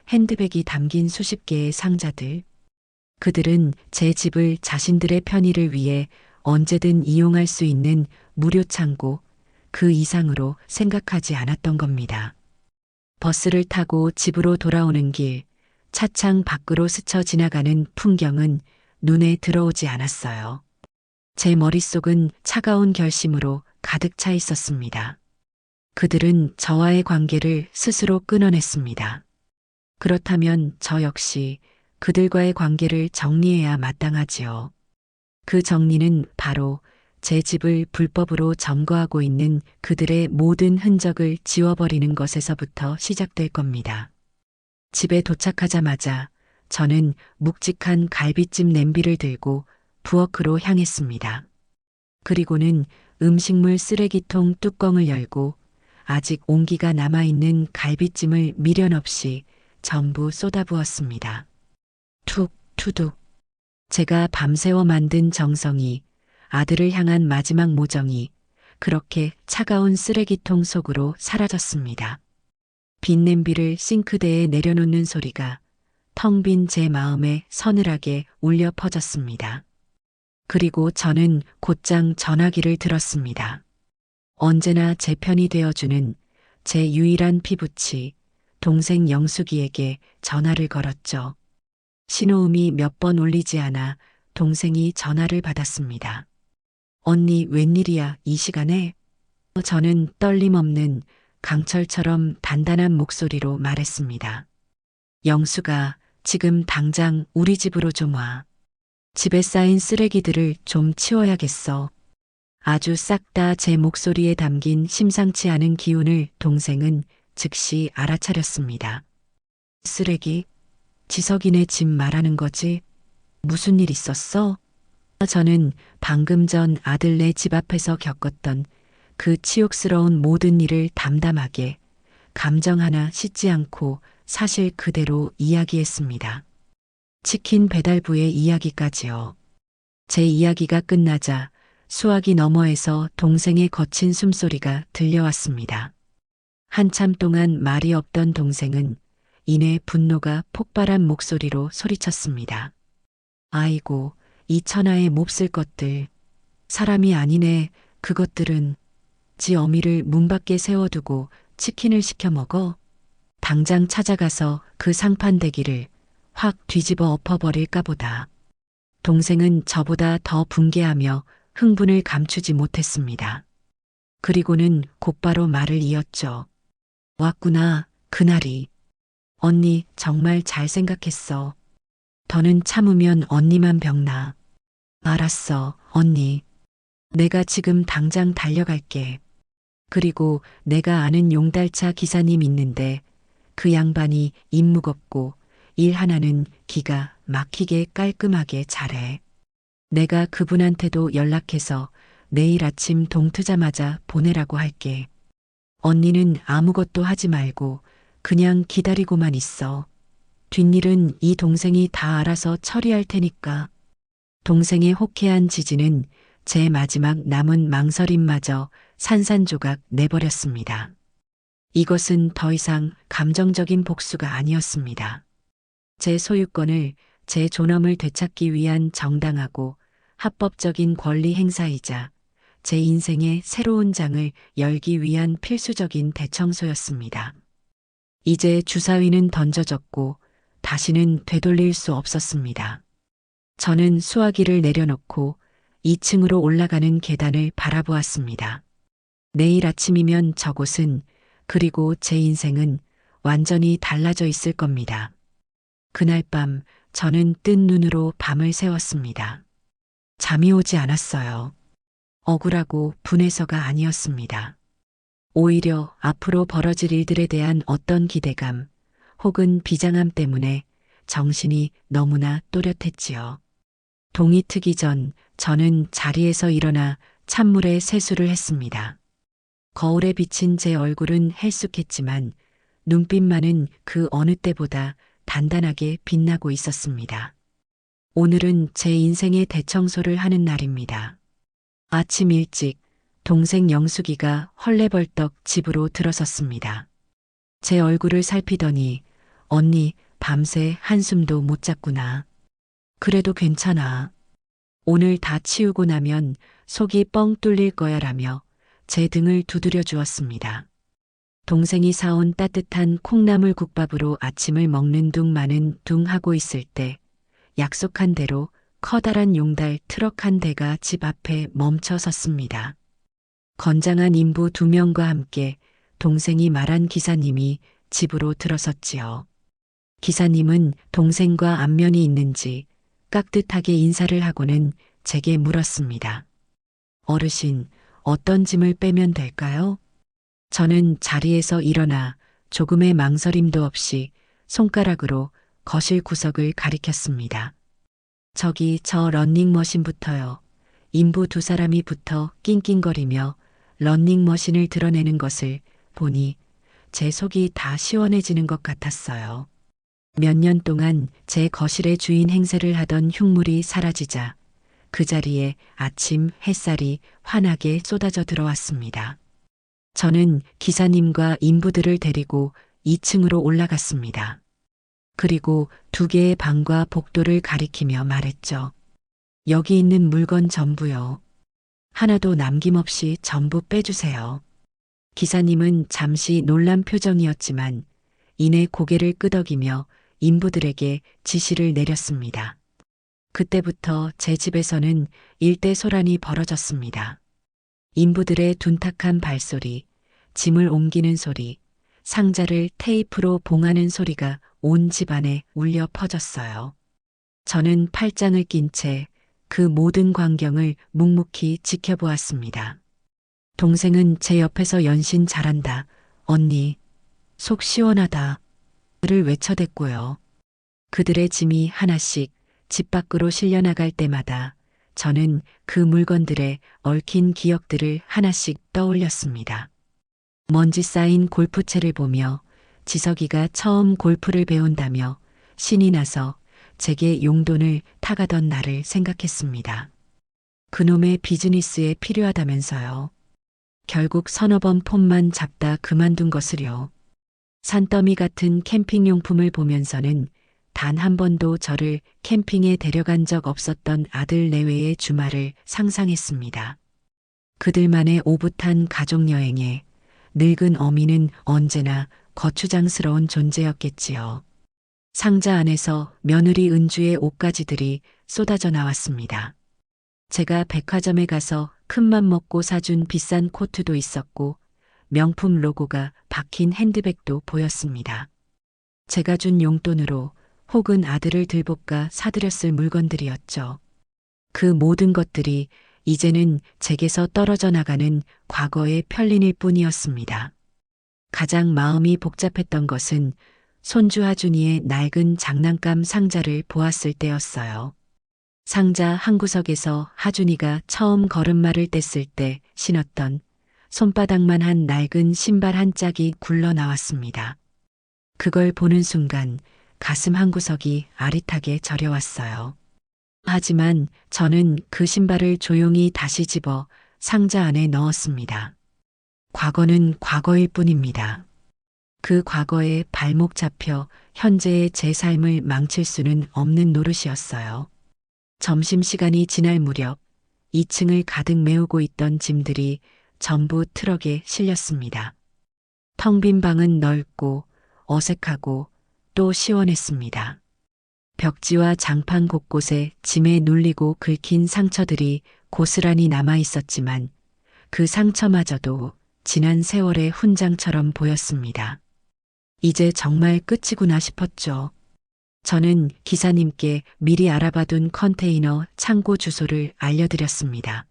핸드백이 담긴 수십 개의 상자들. 그들은 제 집을 자신들의 편의를 위해 언제든 이용할 수 있는 무료 창고, 그 이상으로 생각하지 않았던 겁니다. 버스를 타고 집으로 돌아오는 길, 차창 밖으로 스쳐 지나가는 풍경은 눈에 들어오지 않았어요. 제 머릿속은 차가운 결심으로 가득 차 있었습니다. 그들은 저와의 관계를 스스로 끊어냈습니다. 그렇다면 저 역시 그들과의 관계를 정리해야 마땅하지요. 그 정리는 바로 제 집을 불법으로 점거하고 있는 그들의 모든 흔적을 지워버리는 것에서부터 시작될 겁니다. 집에 도착하자마자 저는 묵직한 갈비찜 냄비를 들고 부엌으로 향했습니다. 그리고는 음식물 쓰레기통 뚜껑을 열고 아직 온기가 남아있는 갈비찜을 미련 없이 전부 쏟아부었습니다. 툭, 투둑. 제가 밤새워 만든 정성이, 아들을 향한 마지막 모정이 그렇게 차가운 쓰레기통 속으로 사라졌습니다. 빈 냄비를 싱크대에 내려놓는 소리가 텅 빈 제 마음에 서늘하게 울려 퍼졌습니다. 그리고 저는 곧장 전화기를 들었습니다. 언제나 제 편이 되어주는 제 유일한 피부치, 동생 영숙이에게 전화를 걸었죠. 신호음이 몇 번 울리지 않아 동생이 전화를 받았습니다. 언니 웬일이야 이 시간에? 저는 떨림 없는 강철처럼 단단한 목소리로 말했습니다. 영수가 지금 당장 우리 집으로 좀 와. 집에 쌓인 쓰레기들을 좀 치워야겠어. 아주 싹 다 제 목소리에 담긴 심상치 않은 기운을 동생은 즉시 알아차렸습니다. 쓰레기? 지석이네 집 말하는 거지? 무슨 일 있었어? 저는 방금 전 아들네 집 앞에서 겪었던 그 치욕스러운 모든 일을 담담하게 감정 하나 씻지 않고 사실 그대로 이야기했습니다. 치킨 배달부의 이야기까지요. 제 이야기가 끝나자 수화기 너머에서 동생의 거친 숨소리가 들려왔습니다. 한참 동안 말이 없던 동생은 이내 분노가 폭발한 목소리로 소리쳤습니다. 아이고, 이 천하의 몹쓸 것들. 사람이 아니네. 그것들은. 지 어미를 문 밖에 세워두고 치킨을 시켜 먹어. 당장 찾아가서 그 상판대기를 확 뒤집어 엎어버릴까 보다. 동생은 저보다 더 분개하며 흥분을 감추지 못했습니다. 그리고는 곧바로 말을 이었죠. 왔구나, 그날이. 언니 정말 잘 생각했어. 더는 참으면 언니만 병나. 알았어, 언니. 내가 지금 당장 달려갈게. 그리고 내가 아는 용달차 기사님 있는데 그 양반이 입 무겁고 일 하나는 기가 막히게 깔끔하게 잘해. 내가 그분한테도 연락해서 내일 아침 동트자마자 보내라고 할게. 언니는 아무것도 하지 말고 그냥 기다리고만 있어. 뒷일은 이 동생이 다 알아서 처리할 테니까. 동생의 호쾌한 지지는 제 마지막 남은 망설임마저 산산조각 내버렸습니다. 이것은 더 이상 감정적인 복수가 아니었습니다. 제 소유권을, 제 존엄을 되찾기 위한 정당하고 합법적인 권리 행사이자 제 인생의 새로운 장을 열기 위한 필수적인 대청소였습니다. 이제 주사위는 던져졌고 다시는 되돌릴 수 없었습니다. 저는 수화기를 내려놓고 2층으로 올라가는 계단을 바라보았습니다. 내일 아침이면 저곳은, 그리고 제 인생은 완전히 달라져 있을 겁니다. 그날 밤 저는 뜬 눈으로 밤을 새웠습니다. 잠이 오지 않았어요. 억울하고 분해서가 아니었습니다. 오히려 앞으로 벌어질 일들에 대한 어떤 기대감 혹은 비장함 때문에 정신이 너무나 또렷했지요. 동이 트기 전 저는 자리에서 일어나 찬물에 세수를 했습니다. 거울에 비친 제 얼굴은 헬쑥했지만 눈빛만은 그 어느 때보다 단단하게 빛나고 있었습니다. 오늘은 제 인생의 대청소를 하는 날입니다. 아침 일찍 동생 영숙이가 헐레벌떡 집으로 들어섰습니다. 제 얼굴을 살피더니 언니 밤새 한숨도 못 잤구나. 그래도 괜찮아. 오늘 다 치우고 나면 속이 뻥 뚫릴 거야 라며 제 등을 두드려 주었습니다. 동생이 사온 따뜻한 콩나물 국밥으로 아침을 먹는 둥 마는 둥 하고 있을 때 약속한 대로 커다란 용달 트럭 한 대가 집 앞에 멈춰 섰습니다. 건장한 인부 2명과 함께 동생이 말한 기사님이 집으로 들어섰지요. 기사님은 동생과 안면이 있는지 깍듯하게 인사를 하고는 제게 물었습니다. 어르신, 어떤 짐을 빼면 될까요? 저는 자리에서 일어나 조금의 망설임도 없이 손가락으로 거실 구석을 가리켰습니다. 저기 저 런닝머신부터요. 인부 2사람이 붙어 낑낑거리며 런닝머신을 드러내는 것을 보니 제 속이 다 시원해지는 것 같았어요. 몇 년 동안 제 거실의 주인 행세를 하던 흉물이 사라지자 그 자리에 아침 햇살이 환하게 쏟아져 들어왔습니다. 저는 기사님과 인부들을 데리고 2층으로 올라갔습니다. 그리고 2개의 방과 복도를 가리키며 말했죠. 여기 있는 물건 전부요. 하나도 남김없이 전부 빼주세요. 기사님은 잠시 놀란 표정이었지만 이내 고개를 끄덕이며 인부들에게 지시를 내렸습니다. 그때부터 제 집에서는 일대소란이 벌어졌습니다. 인부들의 둔탁한 발소리, 짐을 옮기는 소리, 상자를 테이프로 봉하는 소리가 온 집안에 울려 퍼졌어요. 저는 팔짱을 낀 채 그 모든 광경을 묵묵히 지켜보았습니다. 동생은 제 옆에서 연신 잘한다, 언니, 속 시원하다, 를 외쳐댔고요. 그들의 짐이 하나씩 집 밖으로 실려나갈 때마다 저는 그 물건들의 얽힌 기억들을 하나씩 떠올렸습니다. 먼지 쌓인 골프채를 보며 지석이가 처음 골프를 배운다며 신이 나서 제게 용돈을 타가던 날을 생각했습니다. 그놈의 비즈니스에 필요하다면서요. 결국 서너 번 폰만 잡다 그만둔 것을요. 산더미 같은 캠핑용품을 보면서는 단 한 번도 저를 캠핑에 데려간 적 없었던 아들 내외의 주말을 상상했습니다. 그들만의 오붓한 가족여행에 늙은 어미는 언제나 거추장스러운 존재였겠지요. 상자 안에서 며느리 은주의 옷가지들이 쏟아져 나왔습니다. 제가 백화점에 가서 큰맘 먹고 사준 비싼 코트도 있었고 명품 로고가 박힌 핸드백도 보였습니다. 제가 준 용돈으로 혹은 아들을 들볶아 사들였을 물건들이었죠. 그 모든 것들이 이제는 제게서 떨어져 나가는 과거의 편린일 뿐이었습니다. 가장 마음이 복잡했던 것은 손주 하준이의 낡은 장난감 상자를 보았을 때였어요. 상자 한 구석에서 하준이가 처음 걸음마를 뗐을 때 신었던 손바닥만 한 낡은 신발 한 짝이 굴러 나왔습니다. 그걸 보는 순간 가슴 한 구석이 아릿하게 저려왔어요. 하지만 저는 그 신발을 조용히 다시 집어 상자 안에 넣었습니다. 과거는 과거일 뿐입니다. 그 과거에 발목 잡혀 현재의 제 삶을 망칠 수는 없는 노릇이었어요. 점심시간이 지날 무렵 2층을 가득 메우고 있던 짐들이 전부 트럭에 실렸습니다. 텅 빈 방은 넓고 어색하고 또 시원했습니다. 벽지와 장판 곳곳에 짐에 눌리고 긁힌 상처들이 고스란히 남아 있었지만 그 상처마저도 지난 세월의 훈장처럼 보였습니다. 이제 정말 끝이구나 싶었죠. 저는 기사님께 미리 알아봐둔 컨테이너 창고 주소를 알려드렸습니다.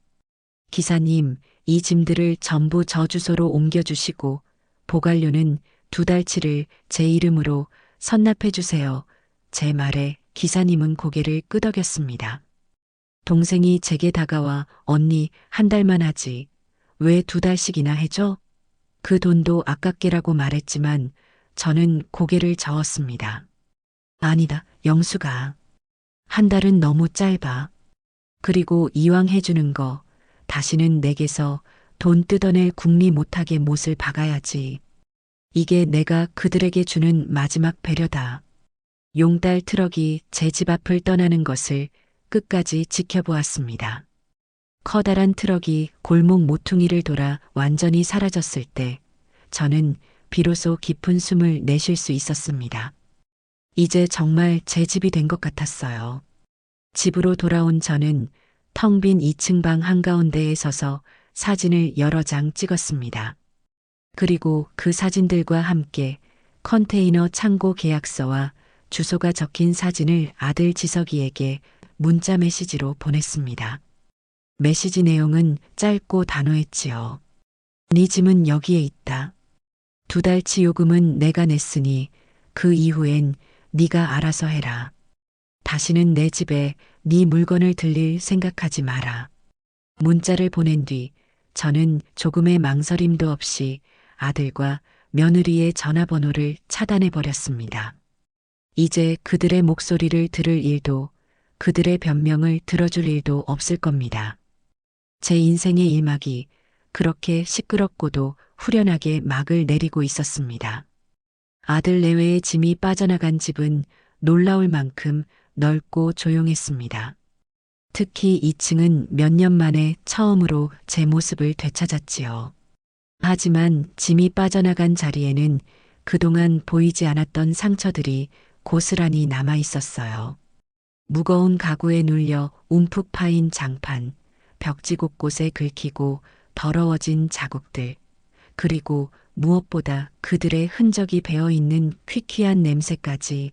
기사님, 이 짐들을 전부 저 주소로 옮겨주시고 보관료는 2달치를 제 이름으로 선납해 주세요. 제 말에 기사님은 고개를 끄덕였습니다. 동생이 제게 다가와 언니 1달만 하지. 왜 2달씩이나 해줘? 그 돈도 아깝게라고 말했지만 저는 고개를 저었습니다. 아니다, 영수가. 1달은 너무 짧아. 그리고 이왕 해주는 거 다시는 내게서 돈 뜯어낼 궁리 못하게 못을 박아야지. 이게 내가 그들에게 주는 마지막 배려다. 용달 트럭이 제 집 앞을 떠나는 것을 끝까지 지켜보았습니다. 커다란 트럭이 골목 모퉁이를 돌아 완전히 사라졌을 때 저는 비로소 깊은 숨을 내쉴 수 있었습니다. 이제 정말 제 집이 된 것 같았어요. 집으로 돌아온 저는 텅 빈 2층 방 한가운데에 서서 사진을 여러 장 찍었습니다. 그리고 그 사진들과 함께 컨테이너 창고 계약서와 주소가 적힌 사진을 아들 지석이에게 문자 메시지로 보냈습니다. 메시지 내용은 짧고 단호했지요. 네 짐은 여기에 있다. 2달치 요금은 내가 냈으니 그 이후엔 네가 알아서 해라. 다시는 내 집에 네 물건을 들릴 생각하지 마라. 문자를 보낸 뒤 저는 조금의 망설임도 없이 아들과 며느리의 전화번호를 차단해 버렸습니다. 이제 그들의 목소리를 들을 일도 그들의 변명을 들어줄 일도 없을 겁니다. 제 인생의 일막이 그렇게 시끄럽고도 후련하게 막을 내리고 있었습니다. 아들 내외의 짐이 빠져나간 집은 놀라울 만큼 넓고 조용했습니다. 특히 2층은 몇 년 만에 처음으로 제 모습을 되찾았지요. 하지만 짐이 빠져나간 자리에는 그동안 보이지 않았던 상처들이 고스란히 남아 있었어요. 무거운 가구에 눌려 움푹 파인 장판, 벽지 곳곳에 긁히고 더러워진 자국들, 그리고 무엇보다 그들의 흔적이 배어 있는 퀴퀴한 냄새까지.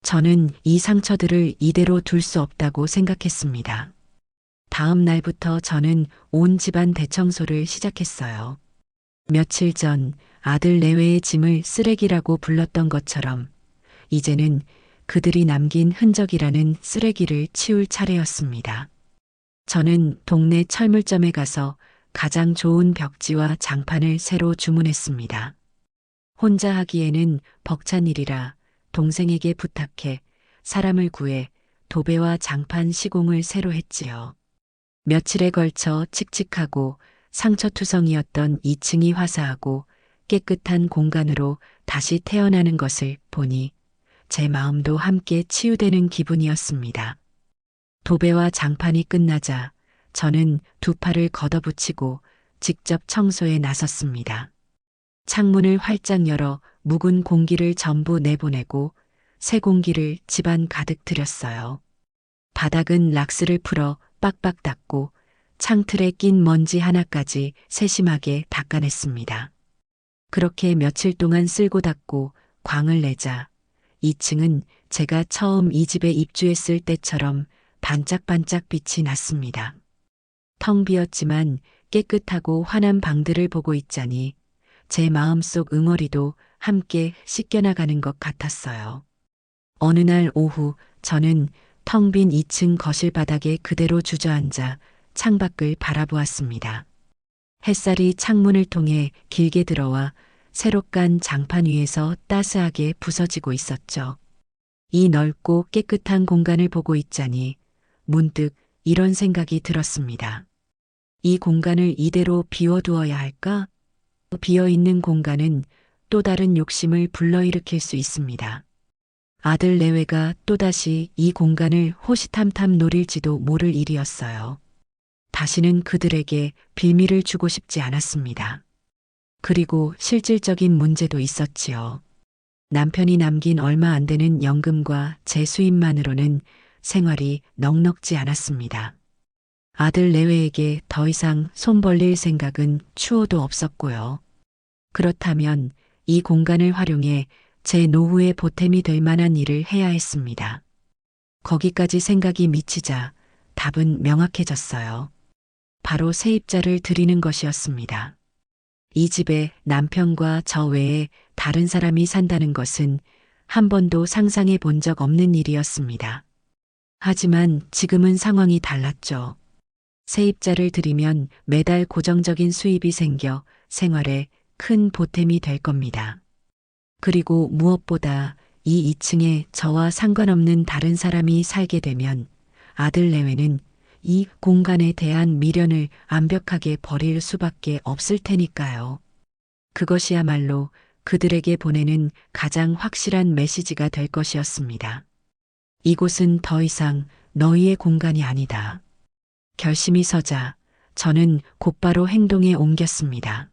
저는 이 상처들을 이대로 둘 수 없다고 생각했습니다. 다음 날부터 저는 온 집안 대청소를 시작했어요. 며칠 전 아들 내외의 짐을 쓰레기라고 불렀던 것처럼 이제는 그들이 남긴 흔적이라는 쓰레기를 치울 차례였습니다. 저는 동네 철물점에 가서 가장 좋은 벽지와 장판을 새로 주문했습니다. 혼자 하기에는 벅찬 일이라 동생에게 부탁해 사람을 구해 도배와 장판 시공을 새로 했지요. 며칠에 걸쳐 칙칙하고 상처투성이었던 2층이 화사하고 깨끗한 공간으로 다시 태어나는 것을 보니 제 마음도 함께 치유되는 기분이었습니다. 도배와 장판이 끝나자 저는 두 팔을 걷어붙이고 직접 청소에 나섰습니다. 창문을 활짝 열어 묵은 공기를 전부 내보내고 새 공기를 집안 가득 들였어요. 바닥은 락스를 풀어 빡빡 닦고 창틀에 낀 먼지 하나까지 세심하게 닦아냈습니다. 그렇게 며칠 동안 쓸고 닦고 광을 내자 2층은 제가 처음 이 집에 입주했을 때처럼 반짝반짝 빛이 났습니다. 텅 비었지만 깨끗하고 환한 방들을 보고 있자니 제 마음속 응어리도 함께 씻겨나가는 것 같았어요. 어느 날 오후 저는 텅 빈 2층 거실 바닥에 그대로 주저앉아 창밖을 바라보았습니다. 햇살이 창문을 통해 길게 들어와 새로 깐 장판 위에서 따스하게 부서지고 있었죠. 이 넓고 깨끗한 공간을 보고 있자니 문득 이런 생각이 들었습니다. 이 공간을 이대로 비워두어야 할까? 비어있는 공간은 또 다른 욕심을 불러일으킬 수 있습니다. 아들 내외가 또다시 이 공간을 호시탐탐 노릴지도 모를 일이었어요. 다시는 그들에게 빌미를 주고 싶지 않았습니다. 그리고 실질적인 문제도 있었지요. 남편이 남긴 얼마 안 되는 연금과 제 수입만으로는 생활이 넉넉지 않았습니다. 아들 내외에게 더 이상 손 벌릴 생각은 추호도 없었고요. 그렇다면 이 공간을 활용해 제 노후의 보탬이 될 만한 일을 해야 했습니다. 거기까지 생각이 미치자 답은 명확해졌어요. 바로 세입자를 드리는 것이었습니다. 이 집에 남편과 저 외에 다른 사람이 산다는 것은 한 번도 상상해 본 적 없는 일이었습니다. 하지만 지금은 상황이 달랐죠. 세입자를 들이면 매달 고정적인 수입이 생겨 생활에 큰 보탬이 될 겁니다. 그리고 무엇보다 이 2층에 저와 상관없는 다른 사람이 살게 되면 아들 내외는 이 공간에 대한 미련을 완벽하게 버릴 수밖에 없을 테니까요. 그것이야말로 그들에게 보내는 가장 확실한 메시지가 될 것이었습니다. 이곳은 더 이상 너희의 공간이 아니다. 결심이 서자 저는 곧바로 행동에 옮겼습니다.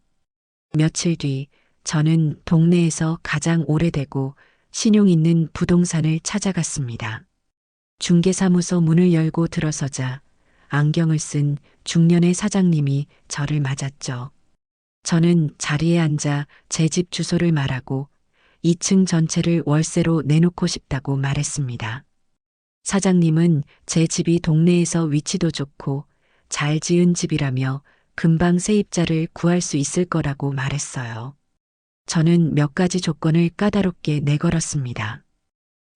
며칠 뒤 저는 동네에서 가장 오래되고 신용 있는 부동산을 찾아갔습니다. 중개사무소 문을 열고 들어서자 안경을 쓴 중년의 사장님이 저를 맞았죠. 저는 자리에 앉아 제 집 주소를 말하고 2층 전체를 월세로 내놓고 싶다고 말했습니다. 사장님은 제 집이 동네에서 위치도 좋고 잘 지은 집이라며 금방 세입자를 구할 수 있을 거라고 말했어요. 저는 몇 가지 조건을 까다롭게 내걸었습니다.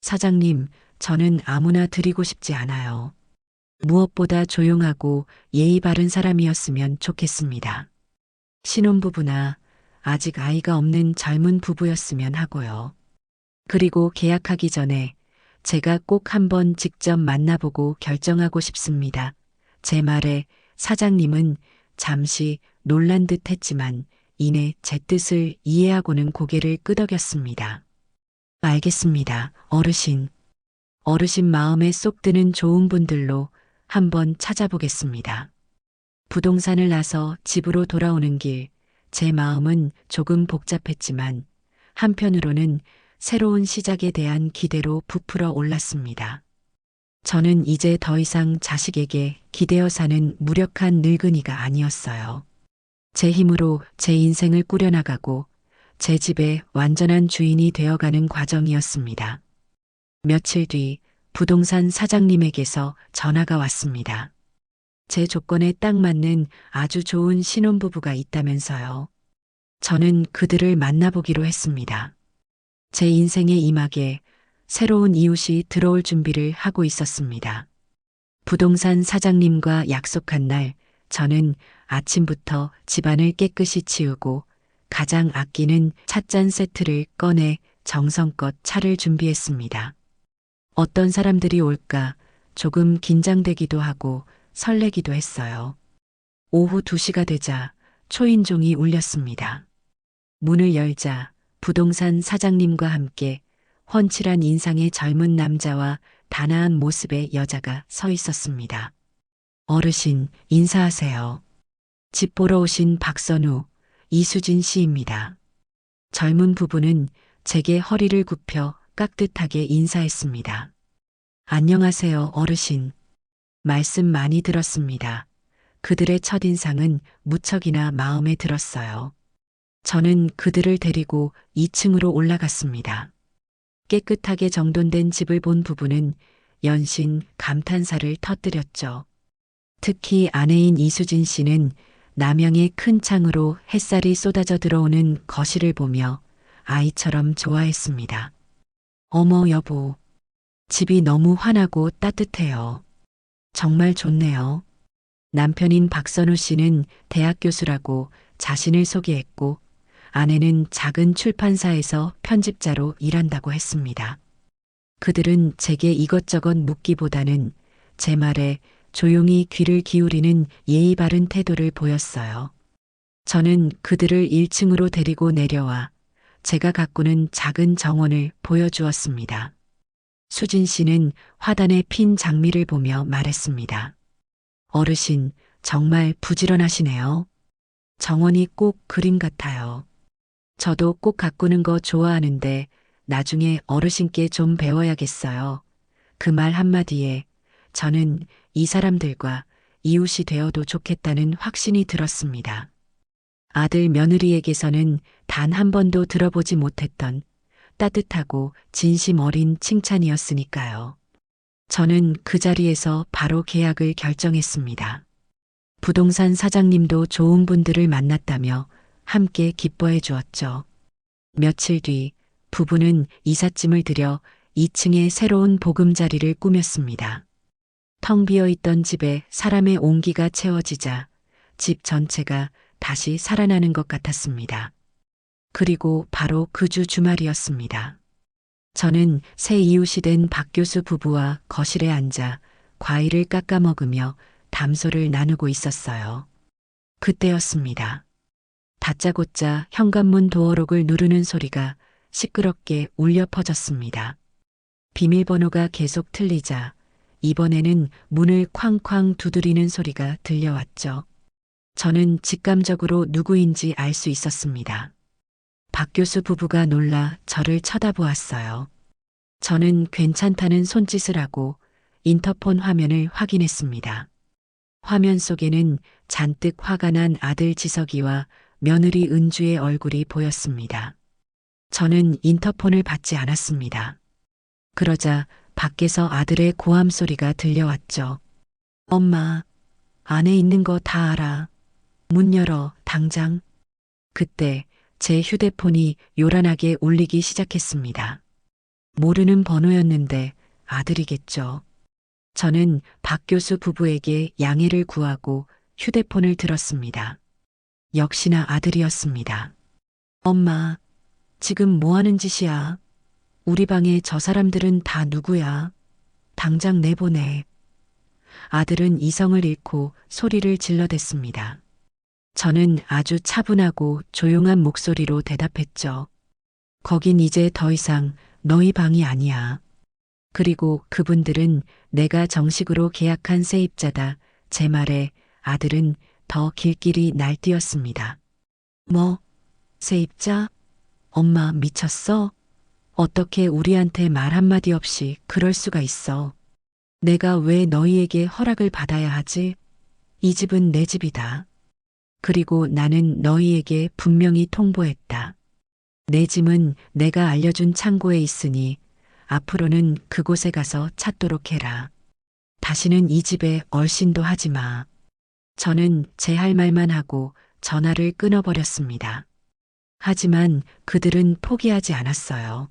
사장님, 저는 아무나 드리고 싶지 않아요. 무엇보다 조용하고 예의 바른 사람이었으면 좋겠습니다. 신혼부부나 아직 아이가 없는 젊은 부부였으면 하고요. 그리고 계약하기 전에 제가 꼭 한번 직접 만나보고 결정하고 싶습니다. 제 말에 사장님은 잠시 놀란 듯 했지만 이내 제 뜻을 이해하고는 고개를 끄덕였습니다. 알겠습니다, 어르신. 어르신 마음에 쏙 드는 좋은 분들로 한번 찾아보겠습니다. 부동산을 나서 집으로 돌아오는 길, 제 마음은 조금 복잡했지만 한편으로는 새로운 시작에 대한 기대로 부풀어 올랐습니다. 저는 이제 더 이상 자식에게 기대어 사는 무력한 늙은이가 아니었어요. 제 힘으로 제 인생을 꾸려나가고 제 집의 완전한 주인이 되어가는 과정이었습니다. 며칠 뒤 부동산 사장님에게서 전화가 왔습니다. 제 조건에 딱 맞는 아주 좋은 신혼부부가 있다면서요. 저는 그들을 만나보기로 했습니다. 제 인생의 이막에 새로운 이웃이 들어올 준비를 하고 있었습니다. 부동산 사장님과 약속한 날 저는 아침부터 집안을 깨끗이 치우고 가장 아끼는 찻잔 세트를 꺼내 정성껏 차를 준비했습니다. 어떤 사람들이 올까 조금 긴장되기도 하고 설레기도 했어요. 오후 2시가 되자 초인종이 울렸습니다. 문을 열자 부동산 사장님과 함께 훤칠한 인상의 젊은 남자와 단아한 모습의 여자가 서 있었습니다. 어르신, 인사하세요. 집 보러 오신 박선우, 이수진 씨입니다. 젊은 부부는 제게 허리를 굽혀 깍듯하게 인사했습니다. 안녕하세요, 어르신. 말씀 많이 들었습니다. 그들의 첫인상은 무척이나 마음에 들었어요. 저는 그들을 데리고 2층으로 올라갔습니다. 깨끗하게 정돈된 집을 본 부부는 연신 감탄사를 터뜨렸죠. 특히 아내인 이수진 씨는 남향의 큰 창으로 햇살이 쏟아져 들어오는 거실을 보며 아이처럼 좋아했습니다. 어머 여보, 집이 너무 환하고 따뜻해요. 정말 좋네요. 남편인 박선우 씨는 대학 교수라고 자신을 소개했고 아내는 작은 출판사에서 편집자로 일한다고 했습니다. 그들은 제게 이것저것 묻기보다는 제 말에 조용히 귀를 기울이는 예의 바른 태도를 보였어요. 저는 그들을 1층으로 데리고 내려와 제가 가꾸는 작은 정원을 보여주었습니다. 수진 씨는 화단에 핀 장미를 보며 말했습니다. 어르신, 정말 부지런하시네요. 정원이 꼭 그림 같아요. 저도 꽃 가꾸는 거 좋아하는데 나중에 어르신께 좀 배워야겠어요. 그 말 한마디에 저는 이 사람들과 이웃이 되어도 좋겠다는 확신이 들었습니다. 아들 며느리에게서는 단 한 번도 들어보지 못했던 따뜻하고 진심 어린 칭찬이었으니까요. 저는 그 자리에서 바로 계약을 결정했습니다. 부동산 사장님도 좋은 분들을 만났다며 함께 기뻐해 주었죠. 며칠 뒤 부부는 이삿짐을 들여 2층에 새로운 보금자리를 꾸몄습니다. 텅 비어 있던 집에 사람의 온기가 채워지자 집 전체가 다시 살아나는 것 같았습니다. 그리고 바로 그 주 주말이었습니다. 저는 새 이웃이 된 박 교수 부부와 거실에 앉아 과일을 깎아 먹으며 담소를 나누고 있었어요. 그때였습니다. 다짜고짜 현관문 도어록을 누르는 소리가 시끄럽게 울려 퍼졌습니다. 비밀번호가 계속 틀리자 이번에는 문을 쾅쾅 두드리는 소리가 들려왔죠. 저는 직감적으로 누구인지 알 수 있었습니다. 박 교수 부부가 놀라 저를 쳐다보았어요. 저는 괜찮다는 손짓을 하고 인터폰 화면을 확인했습니다. 화면 속에는 잔뜩 화가 난 아들 지석이와 며느리 은주의 얼굴이 보였습니다. 저는 인터폰을 받지 않았습니다. 그러자 밖에서 아들의 고함 소리가 들려왔죠. 엄마, 안에 있는 거 다 알아. 문 열어, 당장. 그때 제 휴대폰이 요란하게 울리기 시작했습니다. 모르는 번호였는데 아들이겠죠. 저는 박 교수 부부에게 양해를 구하고 휴대폰을 들었습니다. 역시나 아들이었습니다. 엄마, 지금 뭐 하는 짓이야? 우리 방에 저 사람들은 다 누구야? 당장 내보내. 아들은 이성을 잃고 소리를 질러댔습니다. 저는 아주 차분하고 조용한 목소리로 대답했죠. 거긴 이제 더 이상 너희 방이 아니야. 그리고 그분들은 내가 정식으로 계약한 세입자다. 제 말에 아들은 더 길길이 날뛰었습니다. 뭐? 세입자? 엄마 미쳤어? 어떻게 우리한테 말 한마디 없이 그럴 수가 있어? 내가 왜 너희에게 허락을 받아야 하지? 이 집은 내 집이다. 그리고 나는 너희에게 분명히 통보했다. 내 짐은 내가 알려준 창고에 있으니 앞으로는 그곳에 가서 찾도록 해라. 다시는 이 집에 얼씬도 하지 마. 저는 제 할 말만 하고 전화를 끊어버렸습니다. 하지만 그들은 포기하지 않았어요.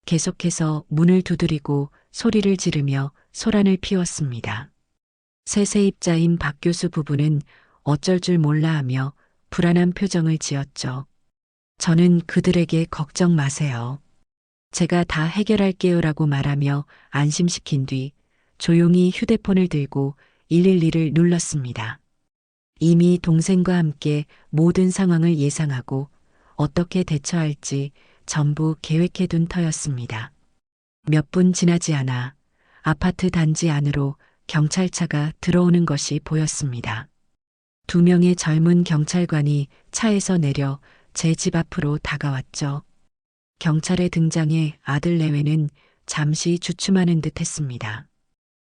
계속해서 문을 두드리고 소리를 지르며 소란을 피웠습니다. 새 세입자인 박 교수 부부는 어쩔 줄 몰라 하며 불안한 표정을 지었죠. 저는 그들에게 걱정 마세요. 제가 다 해결할게요라고 말하며 안심시킨 뒤 조용히 휴대폰을 들고 112를 눌렀습니다. 이미 동생과 함께 모든 상황을 예상하고 어떻게 대처할지 전부 계획해둔 터였습니다. 몇 분 지나지 않아 아파트 단지 안으로 경찰차가 들어오는 것이 보였습니다. 2명의 젊은 경찰관이 차에서 내려 제 집 앞으로 다가왔죠. 경찰의 등장에 아들 내외는 잠시 주춤하는 듯 했습니다.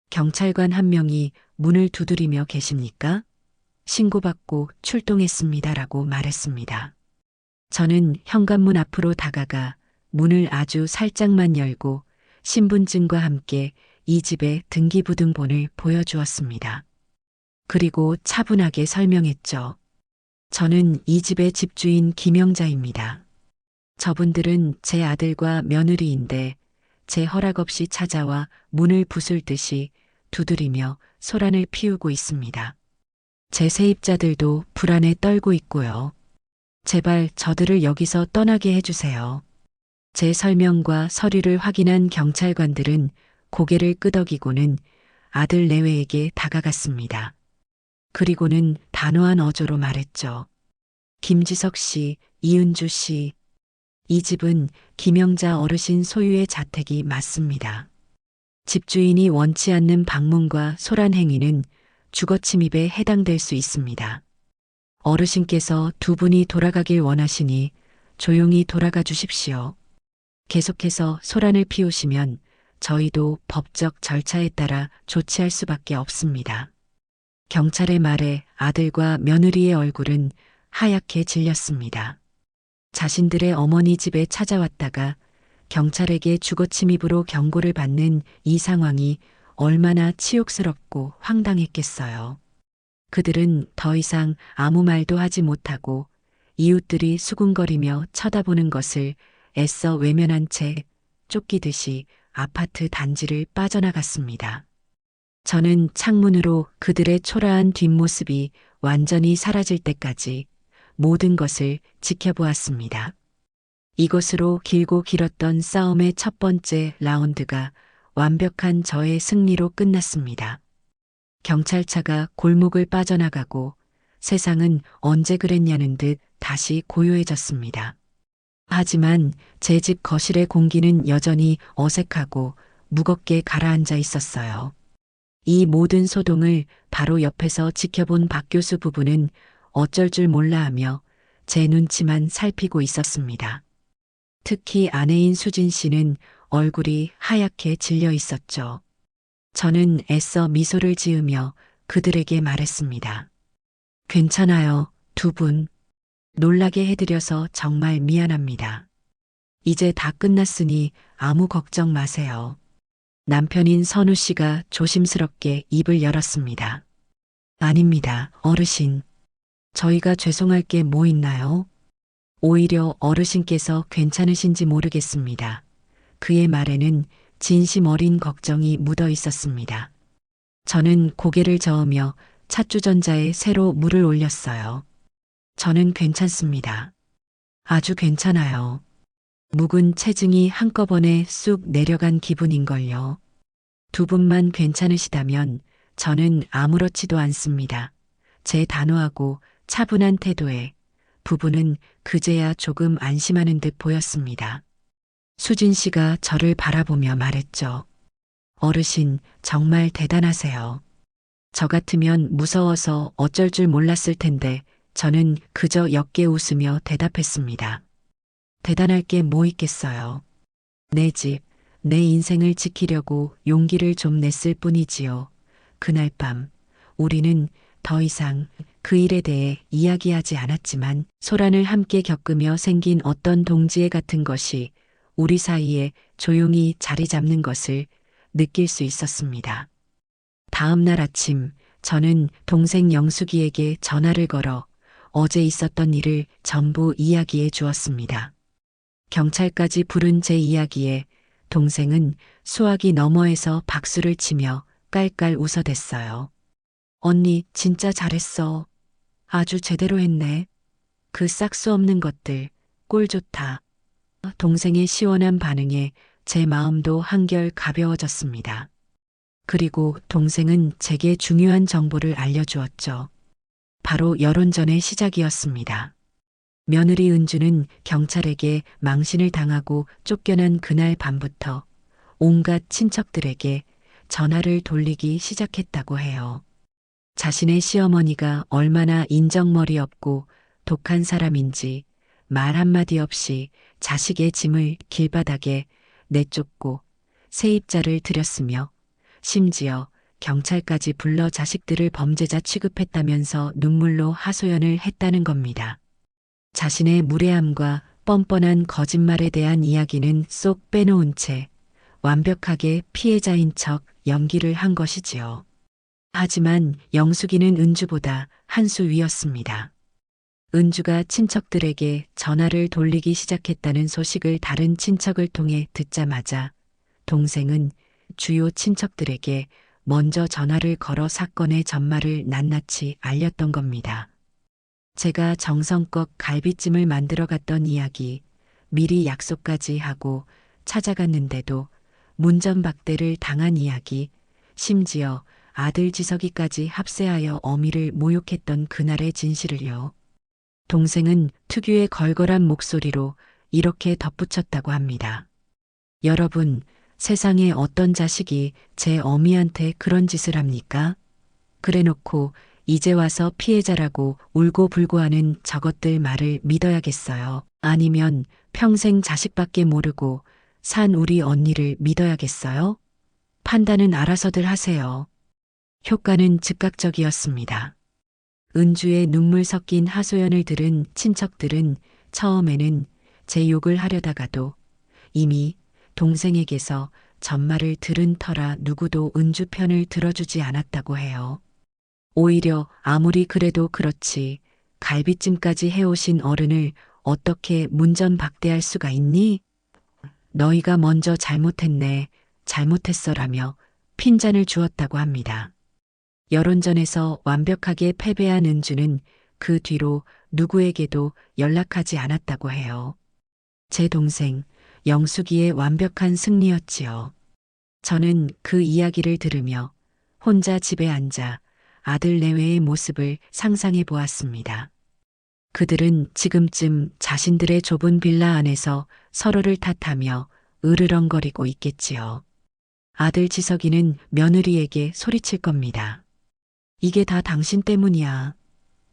경찰관 한 명이 문을 두드리며 계십니까? 신고받고 출동했습니다라고 말했습니다. 저는 현관문 앞으로 다가가 문을 아주 살짝만 열고 신분증과 함께 이 집의 등기부등본을 보여주었습니다. 그리고 차분하게 설명했죠. 저는 이 집의 집주인 김영자입니다. 저분들은 제 아들과 며느리인데 제 허락 없이 찾아와 문을 부술 듯이 두드리며 소란을 피우고 있습니다. 제 세입자들도 불안에 떨고 있고요. 제발 저들을 여기서 떠나게 해주세요. 제 설명과 서류를 확인한 경찰관들은 고개를 끄덕이고는 아들 내외에게 다가갔습니다. 그리고는 단호한 어조로 말했죠. 김지석 씨, 이은주 씨, 이 집은 김영자 어르신 소유의 자택이 맞습니다. 집주인이 원치 않는 방문과 소란 행위는 주거 침입에 해당될 수 있습니다. 어르신께서 2분이 돌아가길 원하시니 조용히 돌아가 주십시오. 계속해서 소란을 피우시면 저희도 법적 절차에 따라 조치할 수밖에 없습니다. 경찰의 말에 아들과 며느리의 얼굴은 하얗게 질렸습니다. 자신들의 어머니 집에 찾아왔다가 경찰에게 주거 침입으로 경고를 받는 이 상황이 얼마나 치욕스럽고 황당했겠어요. 그들은 더 이상 아무 말도 하지 못하고 이웃들이 수군거리며 쳐다보는 것을 애써 외면한 채 쫓기듯이 아파트 단지를 빠져나갔습니다. 저는 창문으로 그들의 초라한 뒷모습이 완전히 사라질 때까지 모든 것을 지켜보았습니다. 이것으로 길고 길었던 싸움의 첫 번째 라운드가 완벽한 저의 승리로 끝났습니다. 경찰차가 골목을 빠져나가고 세상은 언제 그랬냐는 듯 다시 고요해졌습니다. 하지만 제 집 거실의 공기는 여전히 어색하고 무겁게 가라앉아 있었어요. 이 모든 소동을 바로 옆에서 지켜본 박 교수 부부는 어쩔 줄 몰라 하며 제 눈치만 살피고 있었습니다. 특히 아내인 수진 씨는 얼굴이 하얗게 질려 있었죠. 저는 애써 미소를 지으며 그들에게 말했습니다. 괜찮아요, 2분. 놀라게 해드려서 정말 미안합니다. 이제 다 끝났으니 아무 걱정 마세요. 남편인 선우 씨가 조심스럽게 입을 열었습니다. 아닙니다, 어르신. 저희가 죄송할 게 뭐 있나요? 오히려 어르신께서 괜찮으신지 모르겠습니다. 그의 말에는 진심 어린 걱정이 묻어 있었습니다. 저는 고개를 저으며 찻주전자에 새로 물을 올렸어요. 저는 괜찮습니다. 아주 괜찮아요. 묵은 체증이 한꺼번에 쑥 내려간 기분인걸요. 2분만 괜찮으시다면 저는 아무렇지도 않습니다. 제 단호하고 차분한 태도에 부부는 그제야 조금 안심하는 듯 보였습니다. 수진 씨가 저를 바라보며 말했죠. 어르신, 정말 대단하세요. 저 같으면 무서워서 어쩔 줄 몰랐을 텐데 저는 그저 옅게 웃으며 대답했습니다. 대단할 게 뭐 있겠어요. 내 집, 내 인생을 지키려고 용기를 좀 냈을 뿐이지요. 그날 밤 우리는 더 이상 그 일에 대해 이야기하지 않았지만 소란을 함께 겪으며 생긴 어떤 동지애 같은 것이 우리 사이에 조용히 자리 잡는 것을 느낄 수 있었습니다. 다음 날 아침 저는 동생 영숙이에게 전화를 걸어 어제 있었던 일을 전부 이야기해 주었습니다. 경찰까지 부른 제 이야기에 동생은 수화기 너머에서 박수를 치며 깔깔 웃어댔어요. 언니 진짜 잘했어. 아주 제대로 했네. 그 싹수 없는 것들 꼴 좋다. 동생의 시원한 반응에 제 마음도 한결 가벼워졌습니다. 그리고 동생은 제게 중요한 정보를 알려주었죠. 바로 결혼 전의 시작이었습니다. 며느리 은주는 경찰에게 망신을 당하고 쫓겨난 그날 밤부터 온갖 친척들에게 전화를 돌리기 시작했다고 해요. 자신의 시어머니가 얼마나 인정머리 없고 독한 사람인지 말 한마디 없이 자식의 짐을 길바닥에 내쫓고 세입자를 들였으며 심지어 경찰까지 불러 자식들을 범죄자 취급했다면서 눈물로 하소연을 했다는 겁니다. 자신의 무례함과 뻔뻔한 거짓말에 대한 이야기는 쏙 빼놓은 채 완벽하게 피해자인 척 연기를 한 것이지요. 하지만 영숙이는 은주보다 한 수 위였습니다. 은주가 친척들에게 전화를 돌리기 시작했다는 소식을 다른 친척을 통해 듣자마자 동생은 주요 친척들에게 먼저 전화를 걸어 사건의 전말을 낱낱이 알렸던 겁니다. 제가 정성껏 갈비찜을 만들어 갔던 이야기, 미리 약속까지 하고 찾아갔는데도 문전박대를 당한 이야기, 심지어 아들 지석이까지 합세하여 어미를 모욕했던 그날의 진실을요. 동생은 특유의 걸걸한 목소리로 이렇게 덧붙였다고 합니다. 여러분, 세상에 어떤 자식이 제 어미한테 그런 짓을 합니까? 그래놓고 이제 와서 피해자라고 울고불고 하는 저것들 말을 믿어야겠어요. 아니면 평생 자식밖에 모르고 산 우리 언니를 믿어야겠어요? 판단은 알아서들 하세요. 효과는 즉각적이었습니다. 은주의 눈물 섞인 하소연을 들은 친척들은 처음에는 제 욕을 하려다가도 이미 동생에게서 전말을 들은 터라 누구도 은주 편을 들어주지 않았다고 해요. 오히려 아무리 그래도 그렇지 갈비찜까지 해오신 어른을 어떻게 문전박대할 수가 있니? 너희가 먼저 잘못했네, 잘못했어라며 핀잔을 주었다고 합니다. 여론전에서 완벽하게 패배한 은주는 그 뒤로 누구에게도 연락하지 않았다고 해요. 제 동생 영숙이의 완벽한 승리였지요. 저는 그 이야기를 들으며 혼자 집에 앉아 아들 내외의 모습을 상상해 보았습니다. 그들은 지금쯤 자신들의 좁은 빌라 안에서 서로를 탓하며 으르렁거리고 있겠지요. 아들 지석이는 며느리에게 소리칠 겁니다. 이게 다 당신 때문이야.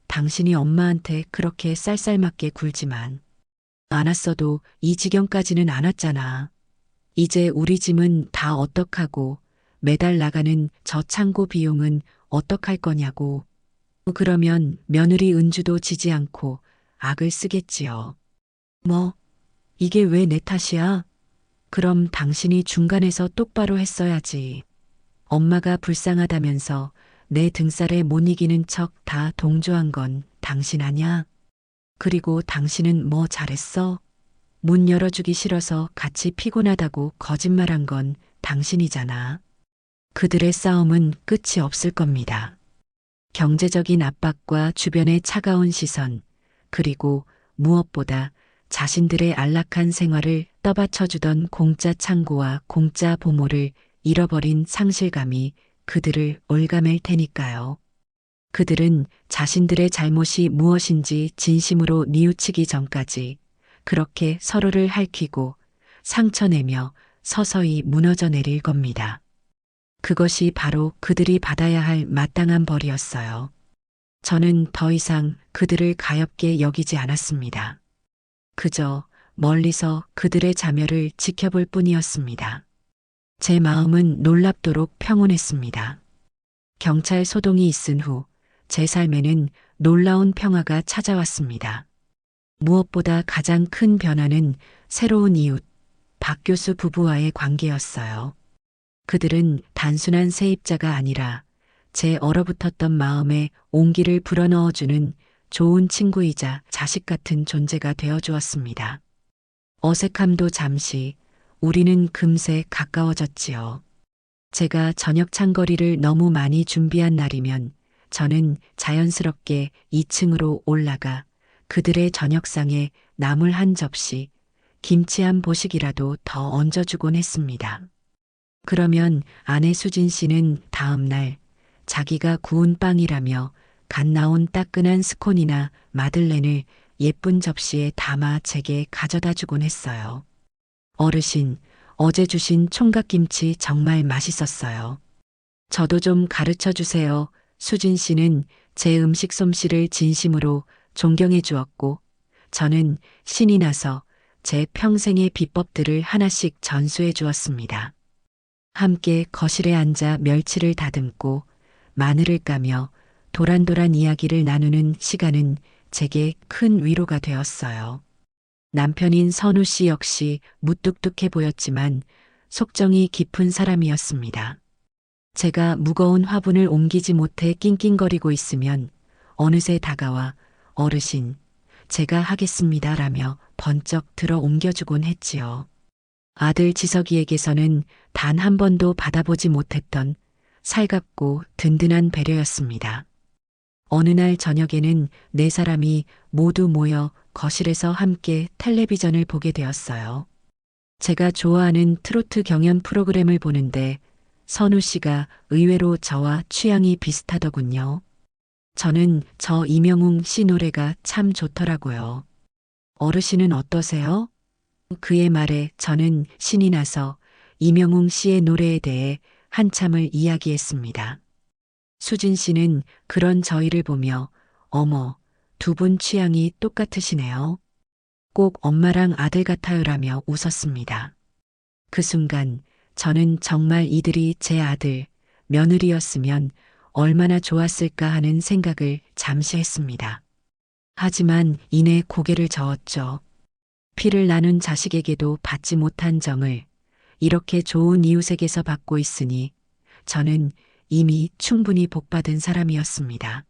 당신이 엄마한테 그렇게 쌀쌀맞게 굴지만 않았어도 이 지경까지는 안 왔잖아. 이제 우리 짐은 다 어떡하고 매달 나가는 저 창고 비용은 어떡할 거냐고. 그러면 며느리 은주도 지지 않고 악을 쓰겠지요. 뭐, 이게 왜 내 탓이야? 그럼 당신이 중간에서 똑바로 했어야지. 엄마가 불쌍하다면서 내 등살에 못 이기는 척 다 동조한 건 당신 아냐? 그리고 당신은 뭐 잘했어? 문 열어주기 싫어서 같이 피곤하다고 거짓말한 건 당신이잖아. 그들의 싸움은 끝이 없을 겁니다. 경제적인 압박과 주변의 차가운 시선, 그리고 무엇보다 자신들의 안락한 생활을 떠받쳐주던 공짜 창고와 공짜 보모를 잃어버린 상실감이 그들을 올가맬 테니까요. 그들은 자신들의 잘못이 무엇인지 진심으로 뉘우치기 전까지 그렇게 서로를 핥히고 상처내며 서서히 무너져 내릴 겁니다. 그것이 바로 그들이 받아야 할 마땅한 벌이었어요. 저는 더 이상 그들을 가엾게 여기지 않았습니다. 그저 멀리서 그들의 자멸을 지켜볼 뿐이었습니다. 제 마음은 놀랍도록 평온했습니다. 경찰 소동이 있은 후 제 삶에는 놀라운 평화가 찾아왔습니다. 무엇보다 가장 큰 변화는 새로운 이웃, 박 교수 부부와의 관계였어요. 그들은 단순한 세입자가 아니라 제 얼어붙었던 마음에 온기를 불어넣어주는 좋은 친구이자 자식 같은 존재가 되어주었습니다. 어색함도 잠시, 우리는 금세 가까워졌지요. 제가 저녁 창거리를 너무 많이 준비한 날이면 저는 자연스럽게 2층으로 올라가 그들의 저녁상에 나물 한 접시, 김치 한 보식이라도 더 얹어주곤 했습니다. 그러면 아내 수진 씨는 다음 날 자기가 구운 빵이라며 갓 나온 따끈한 스콘이나 마들렌을 예쁜 접시에 담아 제게 가져다 주곤 했어요. 어르신, 어제 주신 총각김치 정말 맛있었어요. 저도 좀 가르쳐 주세요. 수진 씨는 제 음식 솜씨를 진심으로 존경해 주었고, 저는 신이 나서 제 평생의 비법들을 하나씩 전수해 주었습니다. 함께 거실에 앉아 멸치를 다듬고 마늘을 까며 도란도란 이야기를 나누는 시간은 제게 큰 위로가 되었어요. 남편인 선우 씨 역시 무뚝뚝해 보였지만 속정이 깊은 사람이었습니다. 제가 무거운 화분을 옮기지 못해 낑낑거리고 있으면 어느새 다가와 어르신, 제가 하겠습니다 라며 번쩍 들어 옮겨주곤 했지요. 아들 지석이에게서는 단 한 번도 받아보지 못했던 살갑고 든든한 배려였습니다. 어느 날 저녁에는 네 사람이 모두 모여 거실에서 함께 텔레비전을 보게 되었어요. 제가 좋아하는 트로트 경연 프로그램을 보는데 선우 씨가 의외로 저와 취향이 비슷하더군요. 저는 저 이명웅 씨 노래가 참 좋더라고요. 어르신은 어떠세요? 그의 말에 저는 신이 나서 이명웅 씨의 노래에 대해 한참을 이야기했습니다. 수진 씨는 그런 저희를 보며 어머, 두 분 취향이 똑같으시네요. 꼭 엄마랑 아들 같아요라며 웃었습니다. 그 순간 저는 정말 이들이 제 아들, 며느리였으면 얼마나 좋았을까 하는 생각을 잠시 했습니다. 하지만 이내 고개를 저었죠. 피를 나눈 자식에게도 받지 못한 정을 이렇게 좋은 이웃에게서 받고 있으니 저는 이미 충분히 복받은 사람이었습니다.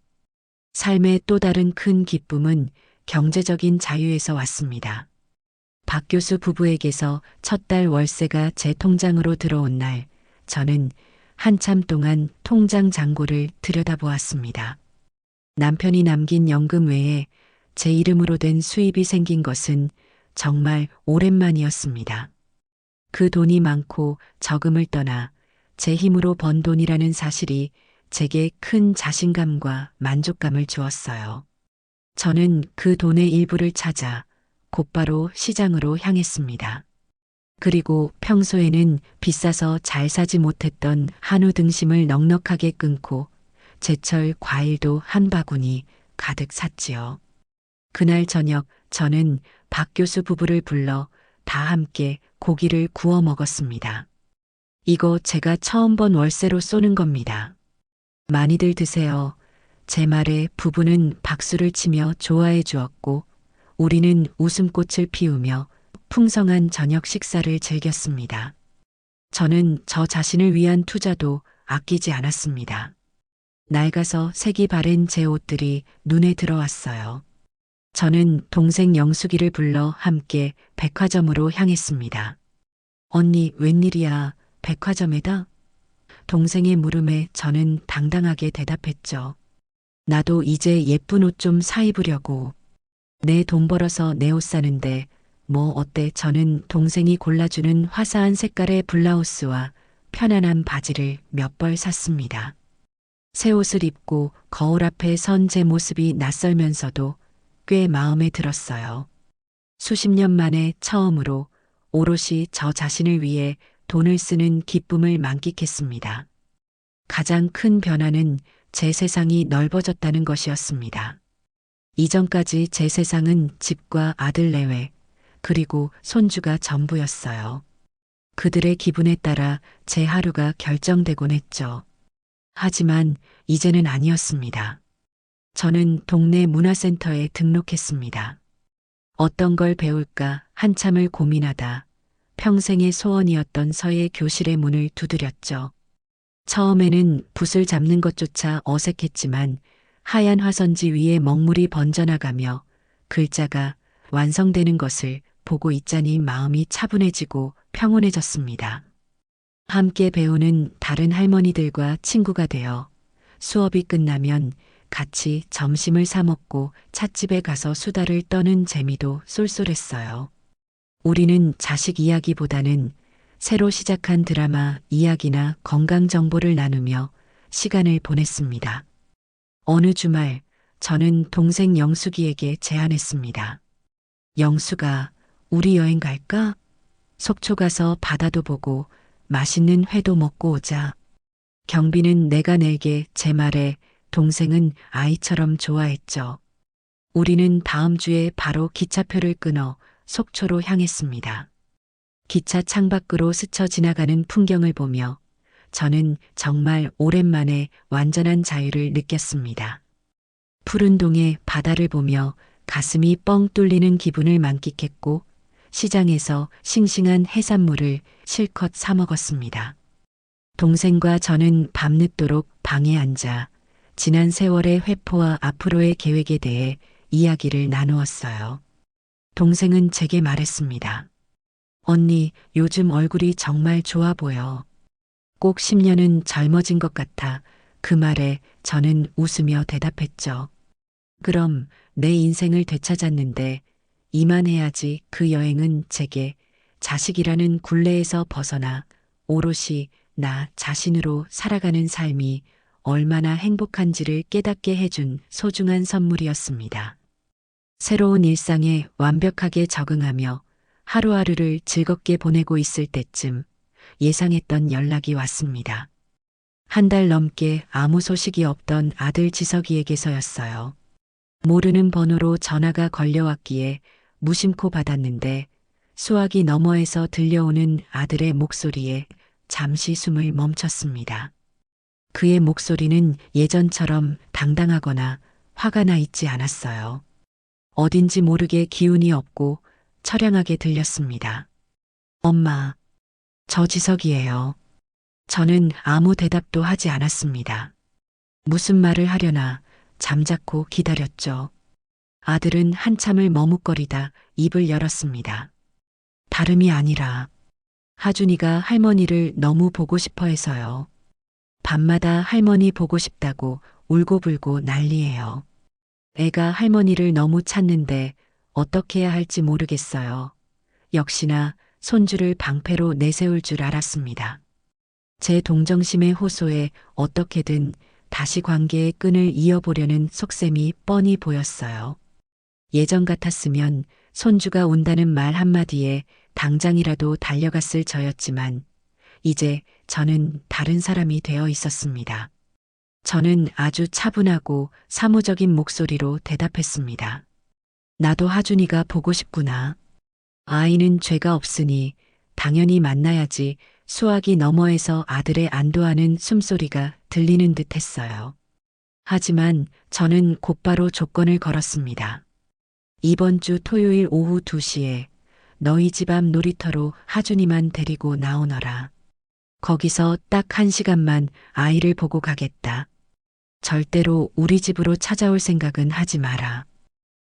삶의 또 다른 큰 기쁨은 경제적인 자유에서 왔습니다. 박 교수 부부에게서 첫 달 월세가 제 통장으로 들어온 날, 저는 한참 동안 통장 잔고를 들여다보았습니다. 남편이 남긴 연금 외에 제 이름으로 된 수입이 생긴 것은 정말 오랜만이었습니다. 그 돈이 많고 적음을 떠나 제 힘으로 번 돈이라는 사실이 제게 큰 자신감과 만족감을 주었어요. 저는 그 돈의 일부를 찾아 곧바로 시장으로 향했습니다. 그리고 평소에는 비싸서 잘 사지 못했던 한우 등심을 넉넉하게 끊고 제철 과일도 한 바구니 가득 샀지요. 그날 저녁 저는 박 교수 부부를 불러 다 함께 고기를 구워 먹었습니다. 이거 제가 처음 번 월세로 쏘는 겁니다. 많이들 드세요. 제 말에 부부는 박수를 치며 좋아해 주었고 우리는 웃음꽃을 피우며 풍성한 저녁 식사를 즐겼습니다. 저는 저 자신을 위한 투자도 아끼지 않았습니다. 낡아서 색이 바랜 제 옷들이 눈에 들어왔어요. 저는 동생 영숙이를 불러 함께 백화점으로 향했습니다. 언니, 웬일이야? 백화점에다? 동생의 물음에 저는 당당하게 대답했죠. 나도 이제 예쁜 옷 좀 사 입으려고. 내 돈 벌어서 내 옷 사는데 뭐 어때? 저는 동생이 골라주는 화사한 색깔의 블라우스와 편안한 바지를 몇 벌 샀습니다. 새 옷을 입고 거울 앞에 선 제 모습이 낯설면서도 꽤 마음에 들었어요. 수십 년 만에 처음으로 오롯이 저 자신을 위해 돈을 쓰는 기쁨을 만끽했습니다. 가장 큰 변화는 제 세상이 넓어졌다는 것이었습니다. 이전까지 제 세상은 집과 아들 내외, 그리고 손주가 전부였어요. 그들의 기분에 따라 제 하루가 결정되곤 했죠. 하지만 이제는 아니었습니다. 저는 동네 문화센터에 등록했습니다. 어떤 걸 배울까 한참을 고민하다 평생의 소원이었던 서예 교실의 문을 두드렸죠. 처음에는 붓을 잡는 것조차 어색했지만 하얀 화선지 위에 먹물이 번져나가며 글자가 완성되는 것을 보고 있자니 마음이 차분해지고 평온해졌습니다. 함께 배우는 다른 할머니들과 친구가 되어 수업이 끝나면 같이 점심을 사 먹고 찻집에 가서 수다를 떠는 재미도 쏠쏠했어요. 우리는 자식 이야기보다는 새로 시작한 드라마 이야기나 건강 정보를 나누며 시간을 보냈습니다. 어느 주말 저는 동생 영숙이에게 제안했습니다. 영숙아, 우리 여행 갈까? 속초 가서 바다도 보고 맛있는 회도 먹고 오자. 경비는 내가 내게 제 말에 동생은 아이처럼 좋아했죠. 우리는 다음 주에 바로 기차표를 끊어 속초로 향했습니다. 기차 창밖으로 스쳐 지나가는 풍경을 보며 저는 정말 오랜만에 완전한 자유를 느꼈습니다. 푸른 동의 바다를 보며 가슴이 뻥 뚫리는 기분을 만끽했고 시장에서 싱싱한 해산물을 실컷 사 먹었습니다. 동생과 저는 밤늦도록 방에 앉아 지난 세월의 회포와 앞으로의 계획에 대해 이야기를 나누었어요. 동생은 제게 말했습니다. 언니, 요즘 얼굴이 정말 좋아 보여. 꼭 10년은 젊어진 것 같아. 그 말에 저는 웃으며 대답했죠. 그럼 내 인생을 되찾았는데 이만해야지. 그 여행은 제게 자식이라는 굴레에서 벗어나 오롯이 나 자신으로 살아가는 삶이 얼마나 행복한지를 깨닫게 해준 소중한 선물이었습니다. 새로운 일상에 완벽하게 적응하며 하루하루를 즐겁게 보내고 있을 때쯤 예상했던 연락이 왔습니다. 한 달 넘게 아무 소식이 없던 아들 지석이에게서였어요. 모르는 번호로 전화가 걸려왔기에 무심코 받았는데 수화기 너머에서 들려오는 아들의 목소리에 잠시 숨을 멈췄습니다. 그의 목소리는 예전처럼 당당하거나 화가 나 있지 않았어요. 어딘지 모르게 기운이 없고 처량하게 들렸습니다. 엄마, 저 지석이에요. 저는 아무 대답도 하지 않았습니다. 무슨 말을 하려나 잠자코 기다렸죠. 아들은 한참을 머뭇거리다 입을 열었습니다. 다름이 아니라 하준이가 할머니를 너무 보고 싶어 해서요. 밤마다 할머니 보고 싶다고 울고불고 난리예요. 애가 할머니를 너무 찾는데 어떻게 해야 할지 모르겠어요. 역시나 손주를 방패로 내세울 줄 알았습니다. 제 동정심의 호소에 어떻게든 다시 관계의 끈을 이어보려는 속셈이 뻔히 보였어요. 예전 같았으면 손주가 온다는 말 한마디에 당장이라도 달려갔을 저였지만 이제 저는 다른 사람이 되어 있었습니다. 저는 아주 차분하고 사무적인 목소리로 대답했습니다. 나도 하준이가 보고 싶구나. 아이는 죄가 없으니 당연히 만나야지. 수화기 너머에서 아들의 안도하는 숨소리가 들리는 듯 했어요. 하지만 저는 곧바로 조건을 걸었습니다. 이번 주 토요일 오후 2시에 너희 집 앞 놀이터로 하준이만 데리고 나오너라. 거기서 딱 1시간만 아이를 보고 가겠다. 절대로 우리 집으로 찾아올 생각은 하지 마라.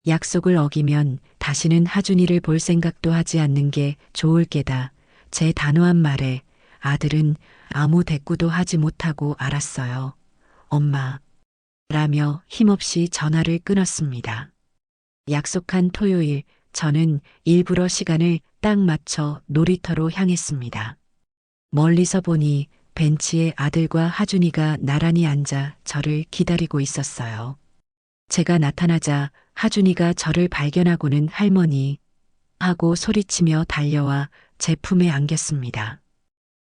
약속을 어기면 다시는 하준이를 볼 생각도 하지 않는 게 좋을 게다. 제 단호한 말에 아들은 아무 대꾸도 하지 못하고 알았어요. 엄마. 라며 힘없이 전화를 끊었습니다. 약속한 토요일 저는 일부러 시간을 딱 맞춰 놀이터로 향했습니다. 멀리서 보니 벤치에 아들과 하준이가 나란히 앉아 저를 기다리고 있었어요. 제가 나타나자 하준이가 저를 발견하고는 할머니 하고 소리치며 달려와 제 품에 안겼습니다.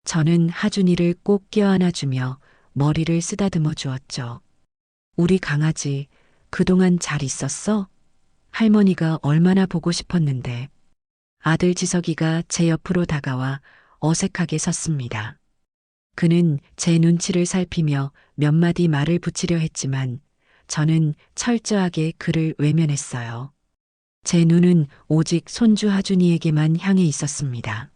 저는 하준이를 꼭 껴안아주며 머리를 쓰다듬어 주었죠. 우리 강아지 그동안 잘 있었어? 할머니가 얼마나 보고 싶었는데. 아들 지석이가 제 옆으로 다가와 어색하게 섰습니다. 그는 제 눈치를 살피며 몇 마디 말을 붙이려 했지만 저는 철저하게 그를 외면했어요. 제 눈은 오직 손주 하준이에게만 향해 있었습니다.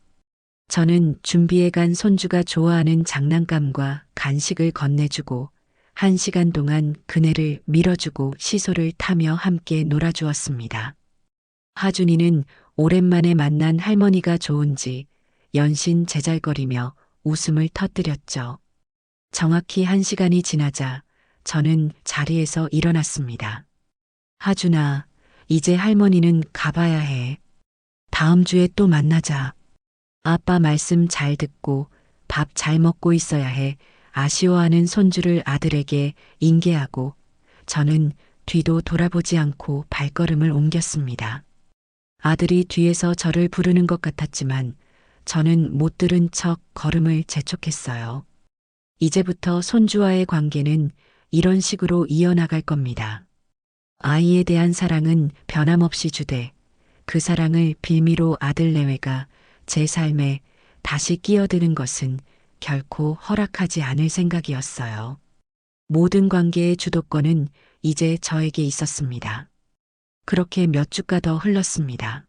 저는 준비해간 손주가 좋아하는 장난감과 간식을 건네주고 1시간 동안 그네를 밀어주고 시소를 타며 함께 놀아주었습니다. 하준이는 오랜만에 만난 할머니가 좋은지 연신 제잘거리며 웃음을 터뜨렸죠. 정확히 1시간이 지나자 저는 자리에서 일어났습니다. 하준아, 이제 할머니는 가봐야 해. 다음 주에 또 만나자. 아빠 말씀 잘 듣고 밥 잘 먹고 있어야 해. 아쉬워하는 손주를 아들에게 인계하고 저는 뒤도 돌아보지 않고 발걸음을 옮겼습니다. 아들이 뒤에서 저를 부르는 것 같았지만 저는 못 들은 척 걸음을 재촉했어요. 이제부터 손주와의 관계는 이런 식으로 이어나갈 겁니다. 아이에 대한 사랑은 변함없이 주되 그 사랑을 빌미로 아들 내외가 제 삶에 다시 끼어드는 것은 결코 허락하지 않을 생각이었어요. 모든 관계의 주도권은 이제 저에게 있었습니다. 그렇게 몇 주가 더 흘렀습니다.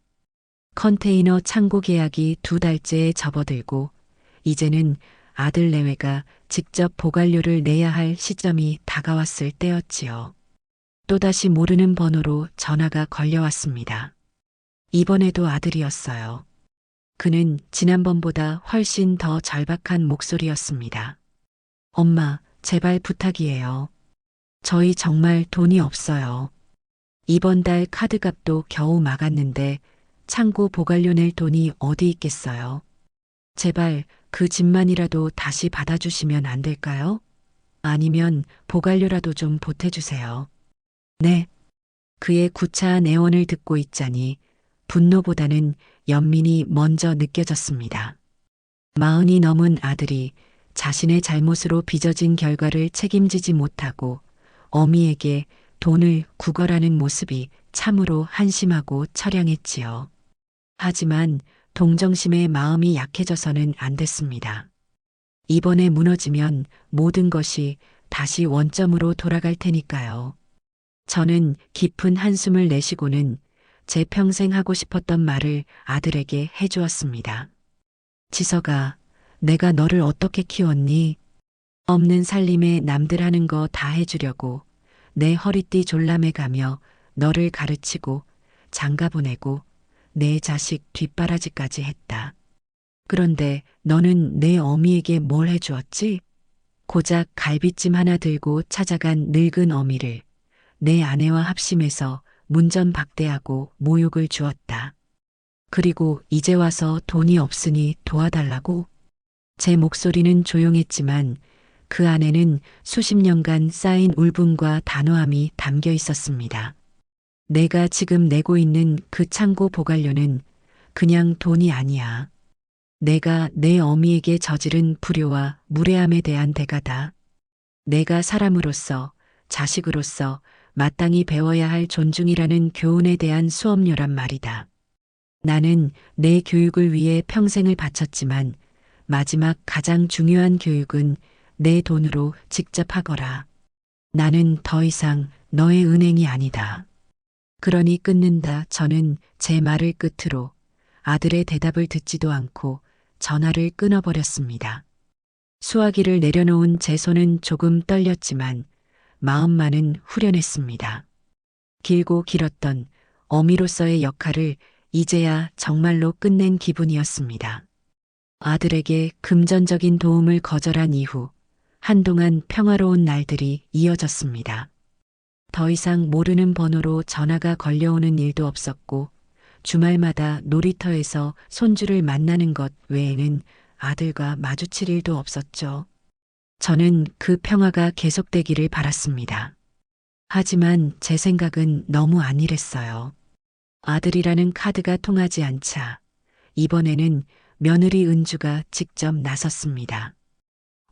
컨테이너 창고 계약이 2달째에 접어들고 이제는 아들 내외가 직접 보관료를 내야 할 시점이 다가왔을 때였지요. 또다시 모르는 번호로 전화가 걸려왔습니다. 이번에도 아들이었어요. 그는 지난번보다 훨씬 더 절박한 목소리였습니다. 엄마, 제발 부탁이에요. 저희 정말 돈이 없어요. 이번 달 카드값도 겨우 막았는데 창고 보관료 낼 돈이 어디 있겠어요. 제발 그 집만이라도 다시 받아주시면 안 될까요? 아니면 보관료라도 좀 보태주세요. 네. 그의 구차한 애원을 듣고 있자니 분노보다는 연민이 먼저 느껴졌습니다. 40이 넘은 아들이 자신의 잘못으로 빚어진 결과를 책임지지 못하고 어미에게 돈을 구걸하는 모습이 참으로 한심하고 처량했지요. 하지만 동정심의 마음이 약해져서는 안 됐습니다. 이번에 무너지면 모든 것이 다시 원점으로 돌아갈 테니까요. 저는 깊은 한숨을 내쉬고는 제 평생 하고 싶었던 말을 아들에게 해주었습니다. 지석아, 내가 너를 어떻게 키웠니? 없는 살림에 남들 하는 거 다 해주려고 내 허리띠 졸라매 가며 너를 가르치고 장가 보내고 내 자식 뒷바라지까지 했다. 그런데 너는 내 어미에게 뭘 해주었지? 고작 갈비찜 하나 들고 찾아간 늙은 어미를 내 아내와 합심해서 문전박대하고 모욕을 주었다. 그리고 이제 와서 돈이 없으니 도와달라고? 제 목소리는 조용했지만 그 안에는 수십 년간 쌓인 울분과 단호함이 담겨 있었습니다. 내가 지금 내고 있는 그 창고 보관료는 그냥 돈이 아니야. 내가 내 어미에게 저지른 불효와 무례함에 대한 대가다. 내가 사람으로서, 자식으로서 마땅히 배워야 할 존중이라는 교훈에 대한 수업료란 말이다. 나는 내 교육을 위해 평생을 바쳤지만 마지막 가장 중요한 교육은 내 돈으로 직접 하거라. 나는 더 이상 너의 은행이 아니다. 그러니 끊는다. 저는 제 말을 끝으로 아들의 대답을 듣지도 않고 전화를 끊어버렸습니다. 수화기를 내려놓은 제 손은 조금 떨렸지만 마음만은 후련했습니다. 길고 길었던 어미로서의 역할을 이제야 정말로 끝낸 기분이었습니다. 아들에게 금전적인 도움을 거절한 이후 한동안 평화로운 날들이 이어졌습니다. 더 이상 모르는 번호로 전화가 걸려오는 일도 없었고 주말마다 놀이터에서 손주를 만나는 것 외에는 아들과 마주칠 일도 없었죠. 저는 그 평화가 계속되기를 바랐습니다. 하지만 제 생각은 너무 안일했어요. 아들이라는 카드가 통하지 않자 이번에는 며느리 은주가 직접 나섰습니다.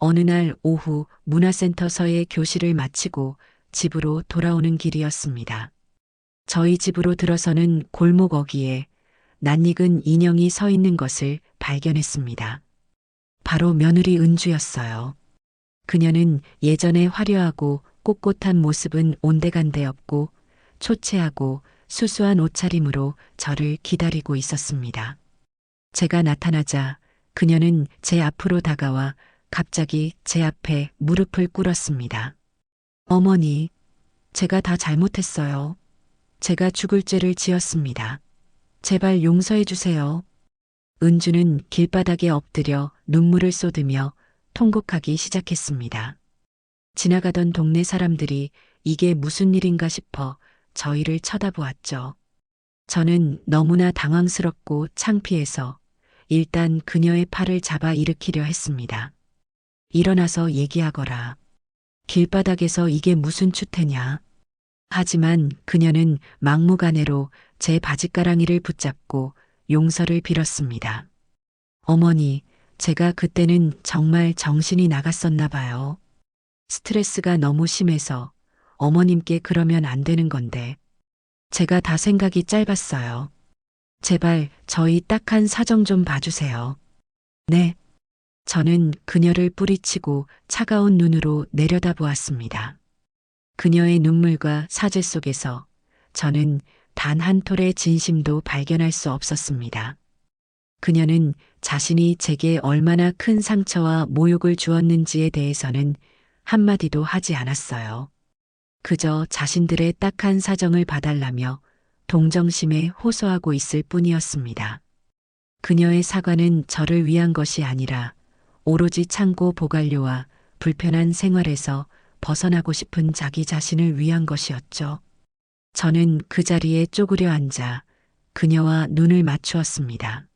어느 날 오후 문화센터서의 교실을 마치고 집으로 돌아오는 길이었습니다. 저희 집으로 들어서는 골목 어귀에 낯익은 인형이 서 있는 것을 발견했습니다. 바로 며느리 은주였어요. 그녀는 예전에 화려하고 꼿꼿한 모습은 온데간데 없고 초췌하고 수수한 옷차림으로 저를 기다리고 있었습니다. 제가 나타나자 그녀는 제 앞으로 다가와 갑자기 제 앞에 무릎을 꿇었습니다. 어머니, 제가 다 잘못했어요. 제가 죽을 죄를 지었습니다. 제발 용서해 주세요. 은주는 길바닥에 엎드려 눈물을 쏟으며 통곡하기 시작했습니다. 지나가던 동네 사람들이 이게 무슨 일인가 싶어 저희를 쳐다보았죠. 저는 너무나 당황스럽고 창피해서 일단 그녀의 팔을 잡아 일으키려 했습니다. 일어나서 얘기하거라. 길바닥에서 이게 무슨 추태냐. 하지만 그녀는 막무가내로 제 바짓가랑이를 붙잡고 용서를 빌었습니다. 어머니, 제가 그때는 정말 정신이 나갔었나 봐요. 스트레스가 너무 심해서 어머님께 그러면 안 되는 건데 제가 다 생각이 짧았어요. 제발 저희 딱한 사정 좀 봐주세요. 네. 저는 그녀를 뿌리치고 차가운 눈으로 내려다보았습니다. 그녀의 눈물과 사죄 속에서 저는 단 한 톨의 진심도 발견할 수 없었습니다. 그녀는 자신이 제게 얼마나 큰 상처와 모욕을 주었는지에 대해서는 한마디도 하지 않았어요. 그저 자신들의 딱한 사정을 봐달라며 동정심에 호소하고 있을 뿐이었습니다. 그녀의 사과는 저를 위한 것이 아니라 오로지 창고 보관료와 불편한 생활에서 벗어나고 싶은 자기 자신을 위한 것이었죠. 저는 그 자리에 쪼그려 앉아 그녀와 눈을 맞추었습니다.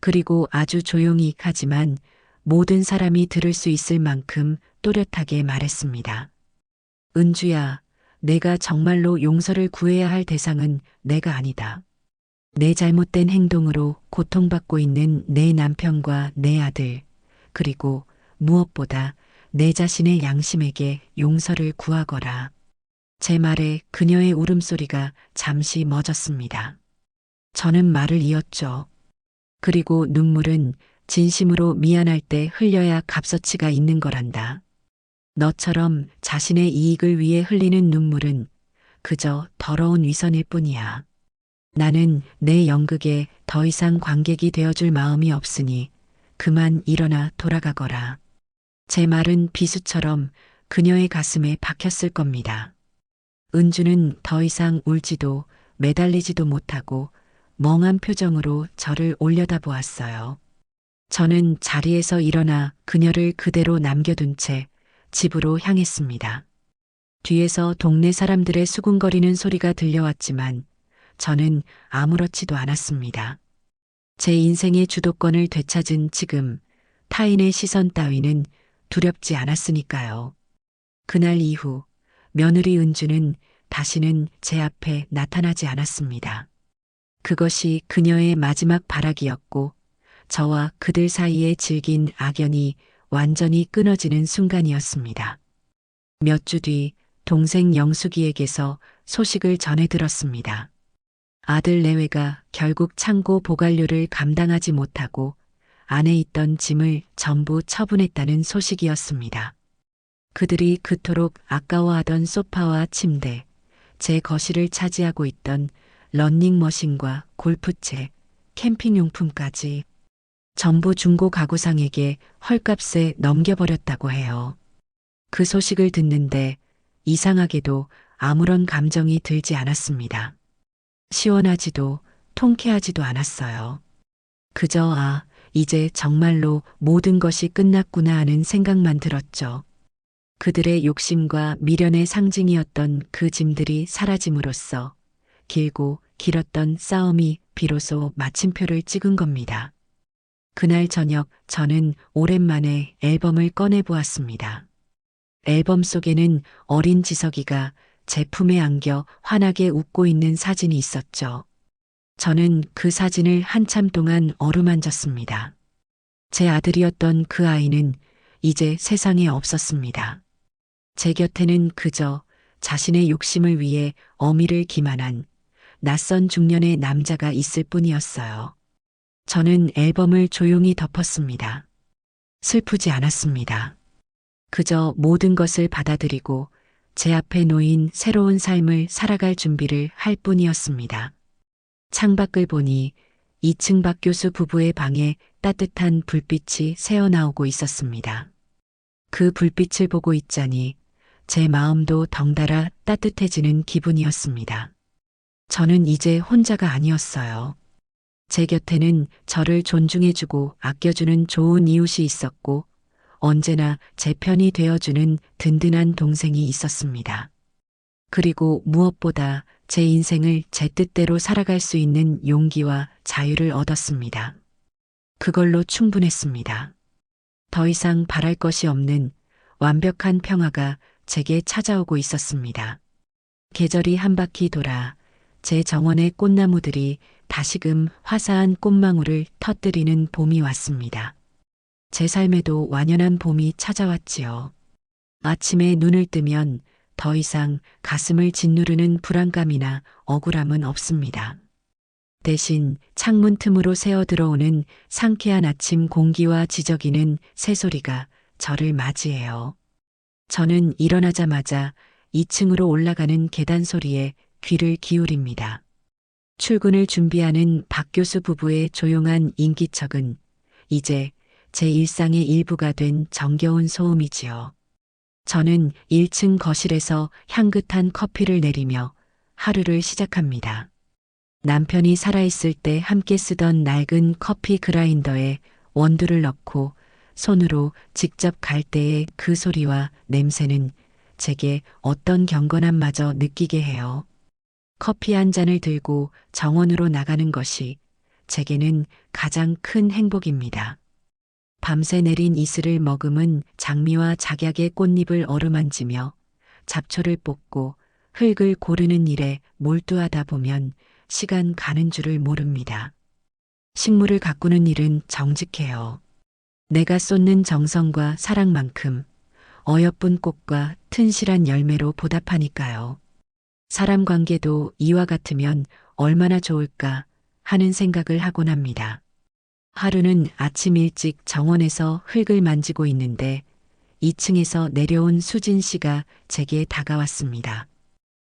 그리고 아주 조용히 하지만 모든 사람이 들을 수 있을 만큼 또렷하게 말했습니다. 은주야, 내가 정말로 용서를 구해야 할 대상은 내가 아니다. 내 잘못된 행동으로 고통받고 있는 내 남편과 내 아들, 그리고 무엇보다 내 자신의 양심에게 용서를 구하거라. 제 말에 그녀의 울음소리가 잠시 멎었습니다. 저는 말을 이었죠. 그리고 눈물은 진심으로 미안할 때 흘려야 값어치가 있는 거란다. 너처럼 자신의 이익을 위해 흘리는 눈물은 그저 더러운 위선일 뿐이야. 나는 내 연극에 더 이상 관객이 되어줄 마음이 없으니 그만 일어나 돌아가거라. 제 말은 비수처럼 그녀의 가슴에 박혔을 겁니다. 은주는 더 이상 울지도 매달리지도 못하고 멍한 표정으로 저를 올려다보았어요. 저는 자리에서 일어나 그녀를 그대로 남겨둔 채 집으로 향했습니다. 뒤에서 동네 사람들의 수군거리는 소리가 들려왔지만 저는 아무렇지도 않았습니다. 제 인생의 주도권을 되찾은 지금 타인의 시선 따위는 두렵지 않았으니까요. 그날 이후 며느리 은주는 다시는 제 앞에 나타나지 않았습니다. 그것이 그녀의 마지막 발악이었고 저와 그들 사이에 질긴 악연이 완전히 끊어지는 순간이었습니다. 몇 주 뒤 동생 영숙이에게서 소식을 전해 들었습니다. 아들 내외가 결국 창고 보관료를 감당하지 못하고 안에 있던 짐을 전부 처분했다는 소식이었습니다. 그들이 그토록 아까워하던 소파와 침대, 제 거실을 차지하고 있던 러닝머신과 골프채, 캠핑용품까지 전부 중고 가구상에게 헐값에 넘겨버렸다고 해요. 그 소식을 듣는데 이상하게도 아무런 감정이 들지 않았습니다. 시원하지도 통쾌하지도 않았어요. 그저 이제 정말로 모든 것이 끝났구나 하는 생각만 들었죠. 그들의 욕심과 미련의 상징이었던 그 짐들이 사라짐으로써 길고 길었던 싸움이 비로소 마침표를 찍은 겁니다. 그날 저녁 저는 오랜만에 앨범을 꺼내 보았습니다. 앨범 속에는 어린 지석이가 제 품에 안겨 환하게 웃고 있는 사진이 있었죠. 저는 그 사진을 한참 동안 어루만졌습니다. 제 아들이었던 그 아이는 이제 세상에 없었습니다. 제 곁에는 그저 자신의 욕심을 위해 어미를 기만한 낯선 중년의 남자가 있을 뿐이었어요. 저는 앨범을 조용히 덮었습니다. 슬프지 않았습니다. 그저 모든 것을 받아들이고 제 앞에 놓인 새로운 삶을 살아갈 준비를 할 뿐이었습니다. 창밖을 보니 2층 박 교수 부부의 방에 따뜻한 불빛이 새어나오고 있었습니다. 그 불빛을 보고 있자니 제 마음도 덩달아 따뜻해지는 기분이었습니다. 저는 이제 혼자가 아니었어요. 제 곁에는 저를 존중해주고 아껴주는 좋은 이웃이 있었고 언제나 제 편이 되어주는 든든한 동생이 있었습니다. 그리고 무엇보다 제 인생을 제 뜻대로 살아갈 수 있는 용기와 자유를 얻었습니다. 그걸로 충분했습니다. 더 이상 바랄 것이 없는 완벽한 평화가 제게 찾아오고 있었습니다. 계절이 한 바퀴 돌아 제 정원의 꽃나무들이 다시금 화사한 꽃망울을 터뜨리는 봄이 왔습니다. 제 삶에도 완연한 봄이 찾아왔지요. 아침에 눈을 뜨면 더 이상 가슴을 짓누르는 불안감이나 억울함은 없습니다. 대신 창문 틈으로 새어 들어오는 상쾌한 아침 공기와 지저귀는 새소리가 저를 맞이해요. 저는 일어나자마자 2층으로 올라가는 계단 소리에 귀를 기울입니다. 출근을 준비하는 박 교수 부부의 조용한 인기척은 이제 제 일상의 일부가 된 정겨운 소음이지요. 저는 1층 거실에서 향긋한 커피를 내리며 하루를 시작합니다. 남편이 살아있을 때 함께 쓰던 낡은 커피 그라인더에 원두를 넣고 손으로 직접 갈 때의 그 소리와 냄새는 제게 어떤 경건함마저 느끼게 해요. 커피 한 잔을 들고 정원으로 나가는 것이 제게는 가장 큰 행복입니다. 밤새 내린 이슬을 머금은 장미와 작약의 꽃잎을 어루만지며 잡초를 뽑고 흙을 고르는 일에 몰두하다 보면 시간 가는 줄을 모릅니다. 식물을 가꾸는 일은 정직해요. 내가 쏟는 정성과 사랑만큼 어여쁜 꽃과 튼실한 열매로 보답하니까요. 사람 관계도 이와 같으면 얼마나 좋을까 하는 생각을 하곤 합니다. 하루는 아침 일찍 정원에서 흙을 만지고 있는데 2층에서 내려온 수진 씨가 제게 다가왔습니다.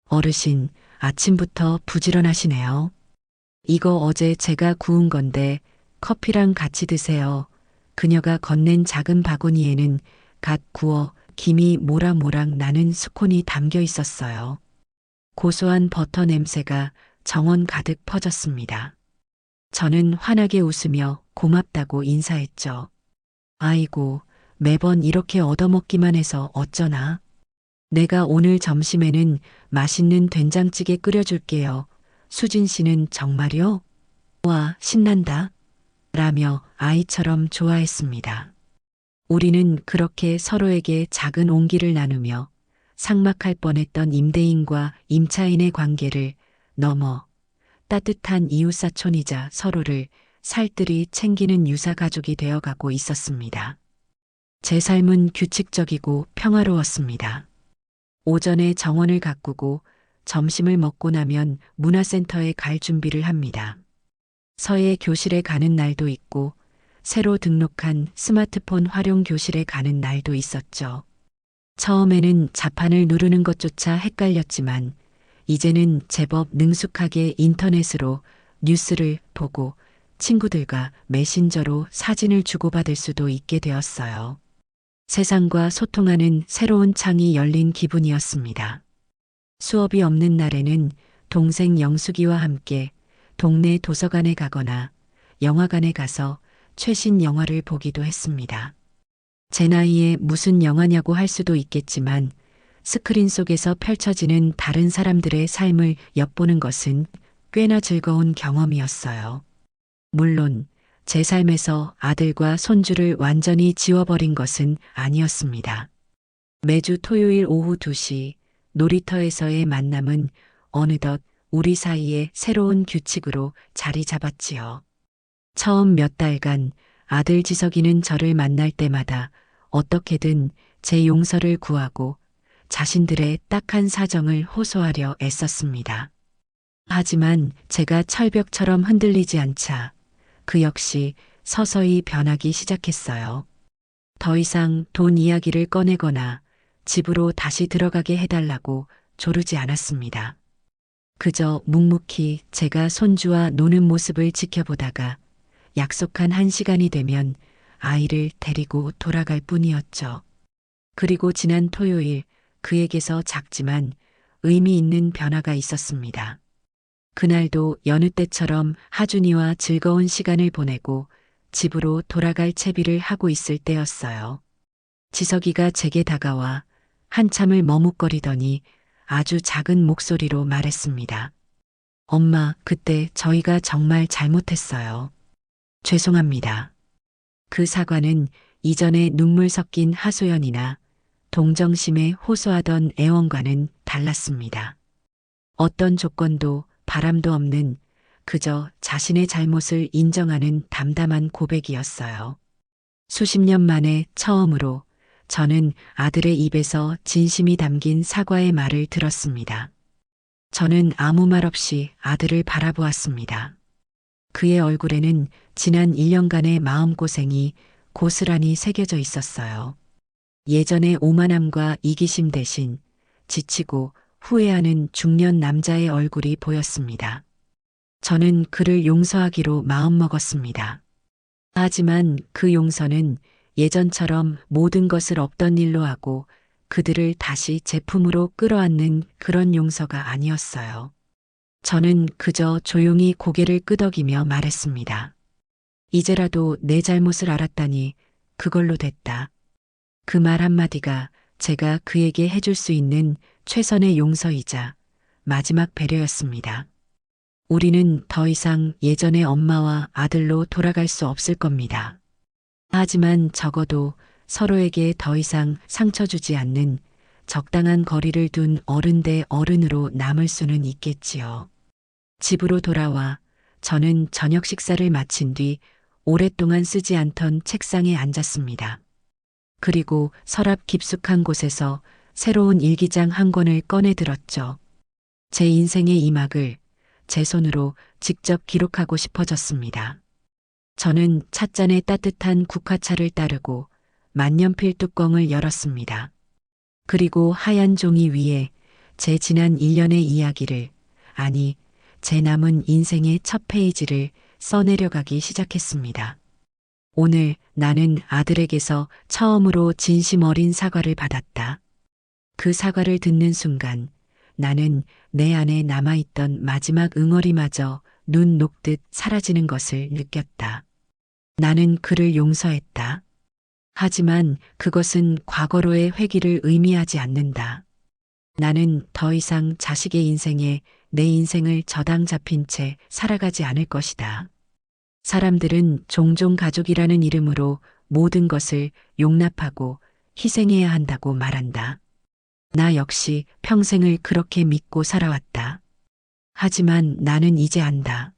어르신, 아침부터 부지런하시네요. 이거 어제 제가 구운 건데 커피랑 같이 드세요. 그녀가 건넨 작은 바구니에는 갓 구워 김이 모락모락 나는 스콘이 담겨 있었어요. 고소한 버터 냄새가 정원 가득 퍼졌습니다. 저는 환하게 웃으며 고맙다고 인사했죠. 아이고, 매번 이렇게 얻어먹기만 해서 어쩌나. 내가 오늘 점심에는 맛있는 된장찌개 끓여줄게요. 수진 씨는 정말요? 와, 신난다. 라며 아이처럼 좋아했습니다. 우리는 그렇게 서로에게 작은 온기를 나누며 삭막할 뻔했던 임대인과 임차인의 관계를 넘어 따뜻한 이웃사촌이자 서로를 살뜰히 챙기는 유사가족이 되어가고 있었습니다. 제 삶은 규칙적이고 평화로웠습니다. 오전에 정원을 가꾸고 점심을 먹고 나면 문화센터에 갈 준비를 합니다. 서예 교실에 가는 날도 있고 새로 등록한 스마트폰 활용 교실에 가는 날도 있었죠. 처음에는 자판을 누르는 것조차 헷갈렸지만 이제는 제법 능숙하게 인터넷으로 뉴스를 보고 친구들과 메신저로 사진을 주고받을 수도 있게 되었어요. 세상과 소통하는 새로운 창이 열린 기분이었습니다. 수업이 없는 날에는 동생 영숙이와 함께 동네 도서관에 가거나 영화관에 가서 최신 영화를 보기도 했습니다. 제 나이에 무슨 영화냐고 할 수도 있겠지만 스크린 속에서 펼쳐지는 다른 사람들의 삶을 엿보는 것은 꽤나 즐거운 경험이었어요. 물론 제 삶에서 아들과 손주를 완전히 지워버린 것은 아니었습니다. 매주 토요일 오후 2시 놀이터에서의 만남은 어느덧 우리 사이에 새로운 규칙으로 자리 잡았지요. 처음 몇 달간 아들 지석이는 저를 만날 때마다 어떻게든 제 용서를 구하고 자신들의 딱한 사정을 호소하려 애썼습니다. 하지만 제가 철벽처럼 흔들리지 않자 그 역시 서서히 변하기 시작했어요. 더 이상 돈 이야기를 꺼내거나 집으로 다시 들어가게 해달라고 조르지 않았습니다. 그저 묵묵히 제가 손주와 노는 모습을 지켜보다가 약속한 1시간이 되면 아이를 데리고 돌아갈 뿐이었죠. 그리고 지난 토요일 그에게서 작지만 의미 있는 변화가 있었습니다. 그날도 여느 때처럼 하준이와 즐거운 시간을 보내고 집으로 돌아갈 채비를 하고 있을 때였어요. 지석이가 제게 다가와 한참을 머뭇거리더니 아주 작은 목소리로 말했습니다. 엄마, 그때 저희가 정말 잘못했어요. 죄송합니다. 그 사과는 이전에 눈물 섞인 하소연이나 동정심에 호소하던 애원과는 달랐습니다. 어떤 조건도 바람도 없는 그저 자신의 잘못을 인정하는 담담한 고백이었어요. 수십 년 만에 처음으로 저는 아들의 입에서 진심이 담긴 사과의 말을 들었습니다. 저는 아무 말 없이 아들을 바라보았습니다. 그의 얼굴에는 지난 1년간의 마음고생이 고스란히 새겨져 있었어요. 예전의 오만함과 이기심 대신 지치고 후회하는 중년 남자의 얼굴이 보였습니다. 저는 그를 용서하기로 마음먹었습니다. 하지만 그 용서는 예전처럼 모든 것을 없던 일로 하고 그들을 다시 제품으로 끌어안는 그런 용서가 아니었어요. 저는 그저 조용히 고개를 끄덕이며 말했습니다. 이제라도 내 잘못을 알았다니 그걸로 됐다. 그 말 한마디가 제가 그에게 해줄 수 있는 최선의 용서이자 마지막 배려였습니다. 우리는 더 이상 예전의 엄마와 아들로 돌아갈 수 없을 겁니다. 하지만 적어도 서로에게 더 이상 상처 주지 않는 적당한 거리를 둔 어른 대 어른으로 남을 수는 있겠지요. 집으로 돌아와 저는 저녁 식사를 마친 뒤 오랫동안 쓰지 않던 책상에 앉았습니다. 그리고 서랍 깊숙한 곳에서 새로운 일기장 한 권을 꺼내 들었죠. 제 인생의 이 막을 제 손으로 직접 기록하고 싶어졌습니다. 저는 찻잔에 따뜻한 국화차를 따르고 만년필 뚜껑을 열었습니다. 그리고 하얀 종이 위에 제 지난 1년의 이야기를, 아니, 제 남은 인생의 첫 페이지를 써내려가기 시작했습니다. 오늘 나는 아들에게서 처음으로 진심 어린 사과를 받았다. 그 사과를 듣는 순간 나는 내 안에 남아있던 마지막 응어리마저 눈 녹듯 사라지는 것을 느꼈다. 나는 그를 용서했다. 하지만 그것은 과거로의 회귀를 의미하지 않는다. 나는 더 이상 자식의 인생에 내 인생을 저당 잡힌 채 살아가지 않을 것이다. 사람들은 종종 가족이라는 이름으로 모든 것을 용납하고 희생해야 한다고 말한다. 나 역시 평생을 그렇게 믿고 살아왔다. 하지만 나는 이제 안다.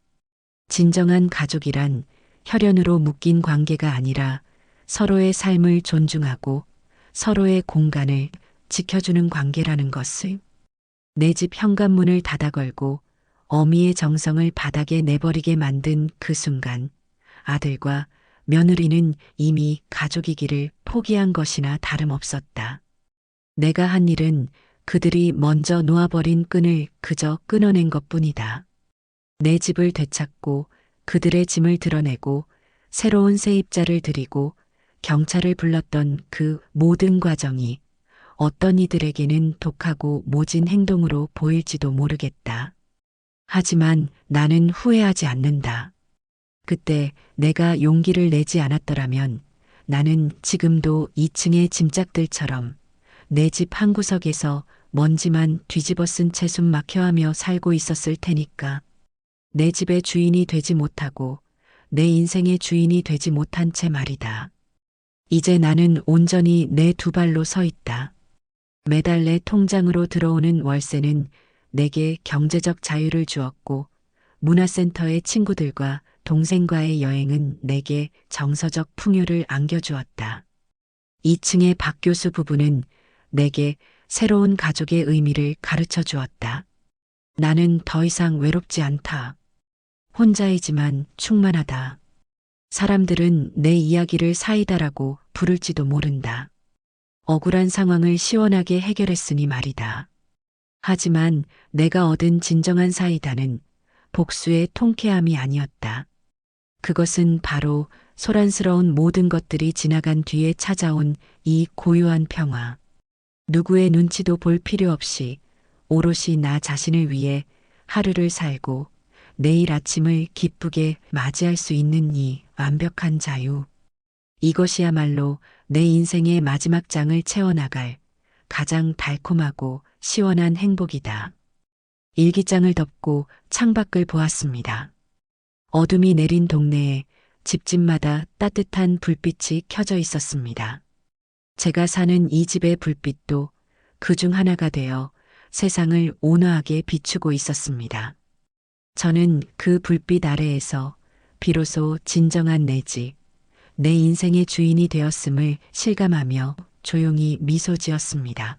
진정한 가족이란 혈연으로 묶인 관계가 아니라 서로의 삶을 존중하고 서로의 공간을 지켜주는 관계라는 것을. 내 집 현관문을 닫아 걸고 어미의 정성을 바닥에 내버리게 만든 그 순간 아들과 며느리는 이미 가족이기를 포기한 것이나 다름없었다. 내가 한 일은 그들이 먼저 놓아버린 끈을 그저 끊어낸 것뿐이다. 내 집을 되찾고 그들의 짐을 드러내고 새로운 세입자를 들이고 경찰을 불렀던 그 모든 과정이 어떤 이들에게는 독하고 모진 행동으로 보일지도 모르겠다. 하지만 나는 후회하지 않는다. 그때 내가 용기를 내지 않았더라면 나는 지금도 2층의 짐짝들처럼 내 집 한구석에서 먼지만 뒤집어 쓴 채 숨 막혀하며 살고 있었을 테니까. 내 집의 주인이 되지 못하고 내 인생의 주인이 되지 못한 채 말이다. 이제 나는 온전히 내 두 발로 서 있다. 매달 내 통장으로 들어오는 월세는 내게 경제적 자유를 주었고 문화센터의 친구들과 동생과의 여행은 내게 정서적 풍요를 안겨주었다. 2층의 박 교수 부부는 내게 새로운 가족의 의미를 가르쳐 주었다. 나는 더 이상 외롭지 않다. 혼자이지만 충만하다. 사람들은 내 이야기를 사이다라고 부를지도 모른다. 억울한 상황을 시원하게 해결했으니 말이다. 하지만 내가 얻은 진정한 사이다는 복수의 통쾌함이 아니었다. 그것은 바로 소란스러운 모든 것들이 지나간 뒤에 찾아온 이 고요한 평화. 누구의 눈치도 볼 필요 없이 오롯이 나 자신을 위해 하루를 살고 내일 아침을 기쁘게 맞이할 수 있는 이 완벽한 자유. 이것이야말로 내 인생의 마지막 장을 채워나갈 가장 달콤하고 시원한 행복이다. 일기장을 덮고 창밖을 보았습니다. 어둠이 내린 동네에 집집마다 따뜻한 불빛이 켜져 있었습니다. 제가 사는 이 집의 불빛도 그 중 하나가 되어 세상을 온화하게 비추고 있었습니다. 저는 그 불빛 아래에서 비로소 진정한 내 집, 내 인생의 주인이 되었음을 실감하며 조용히 미소 지었습니다.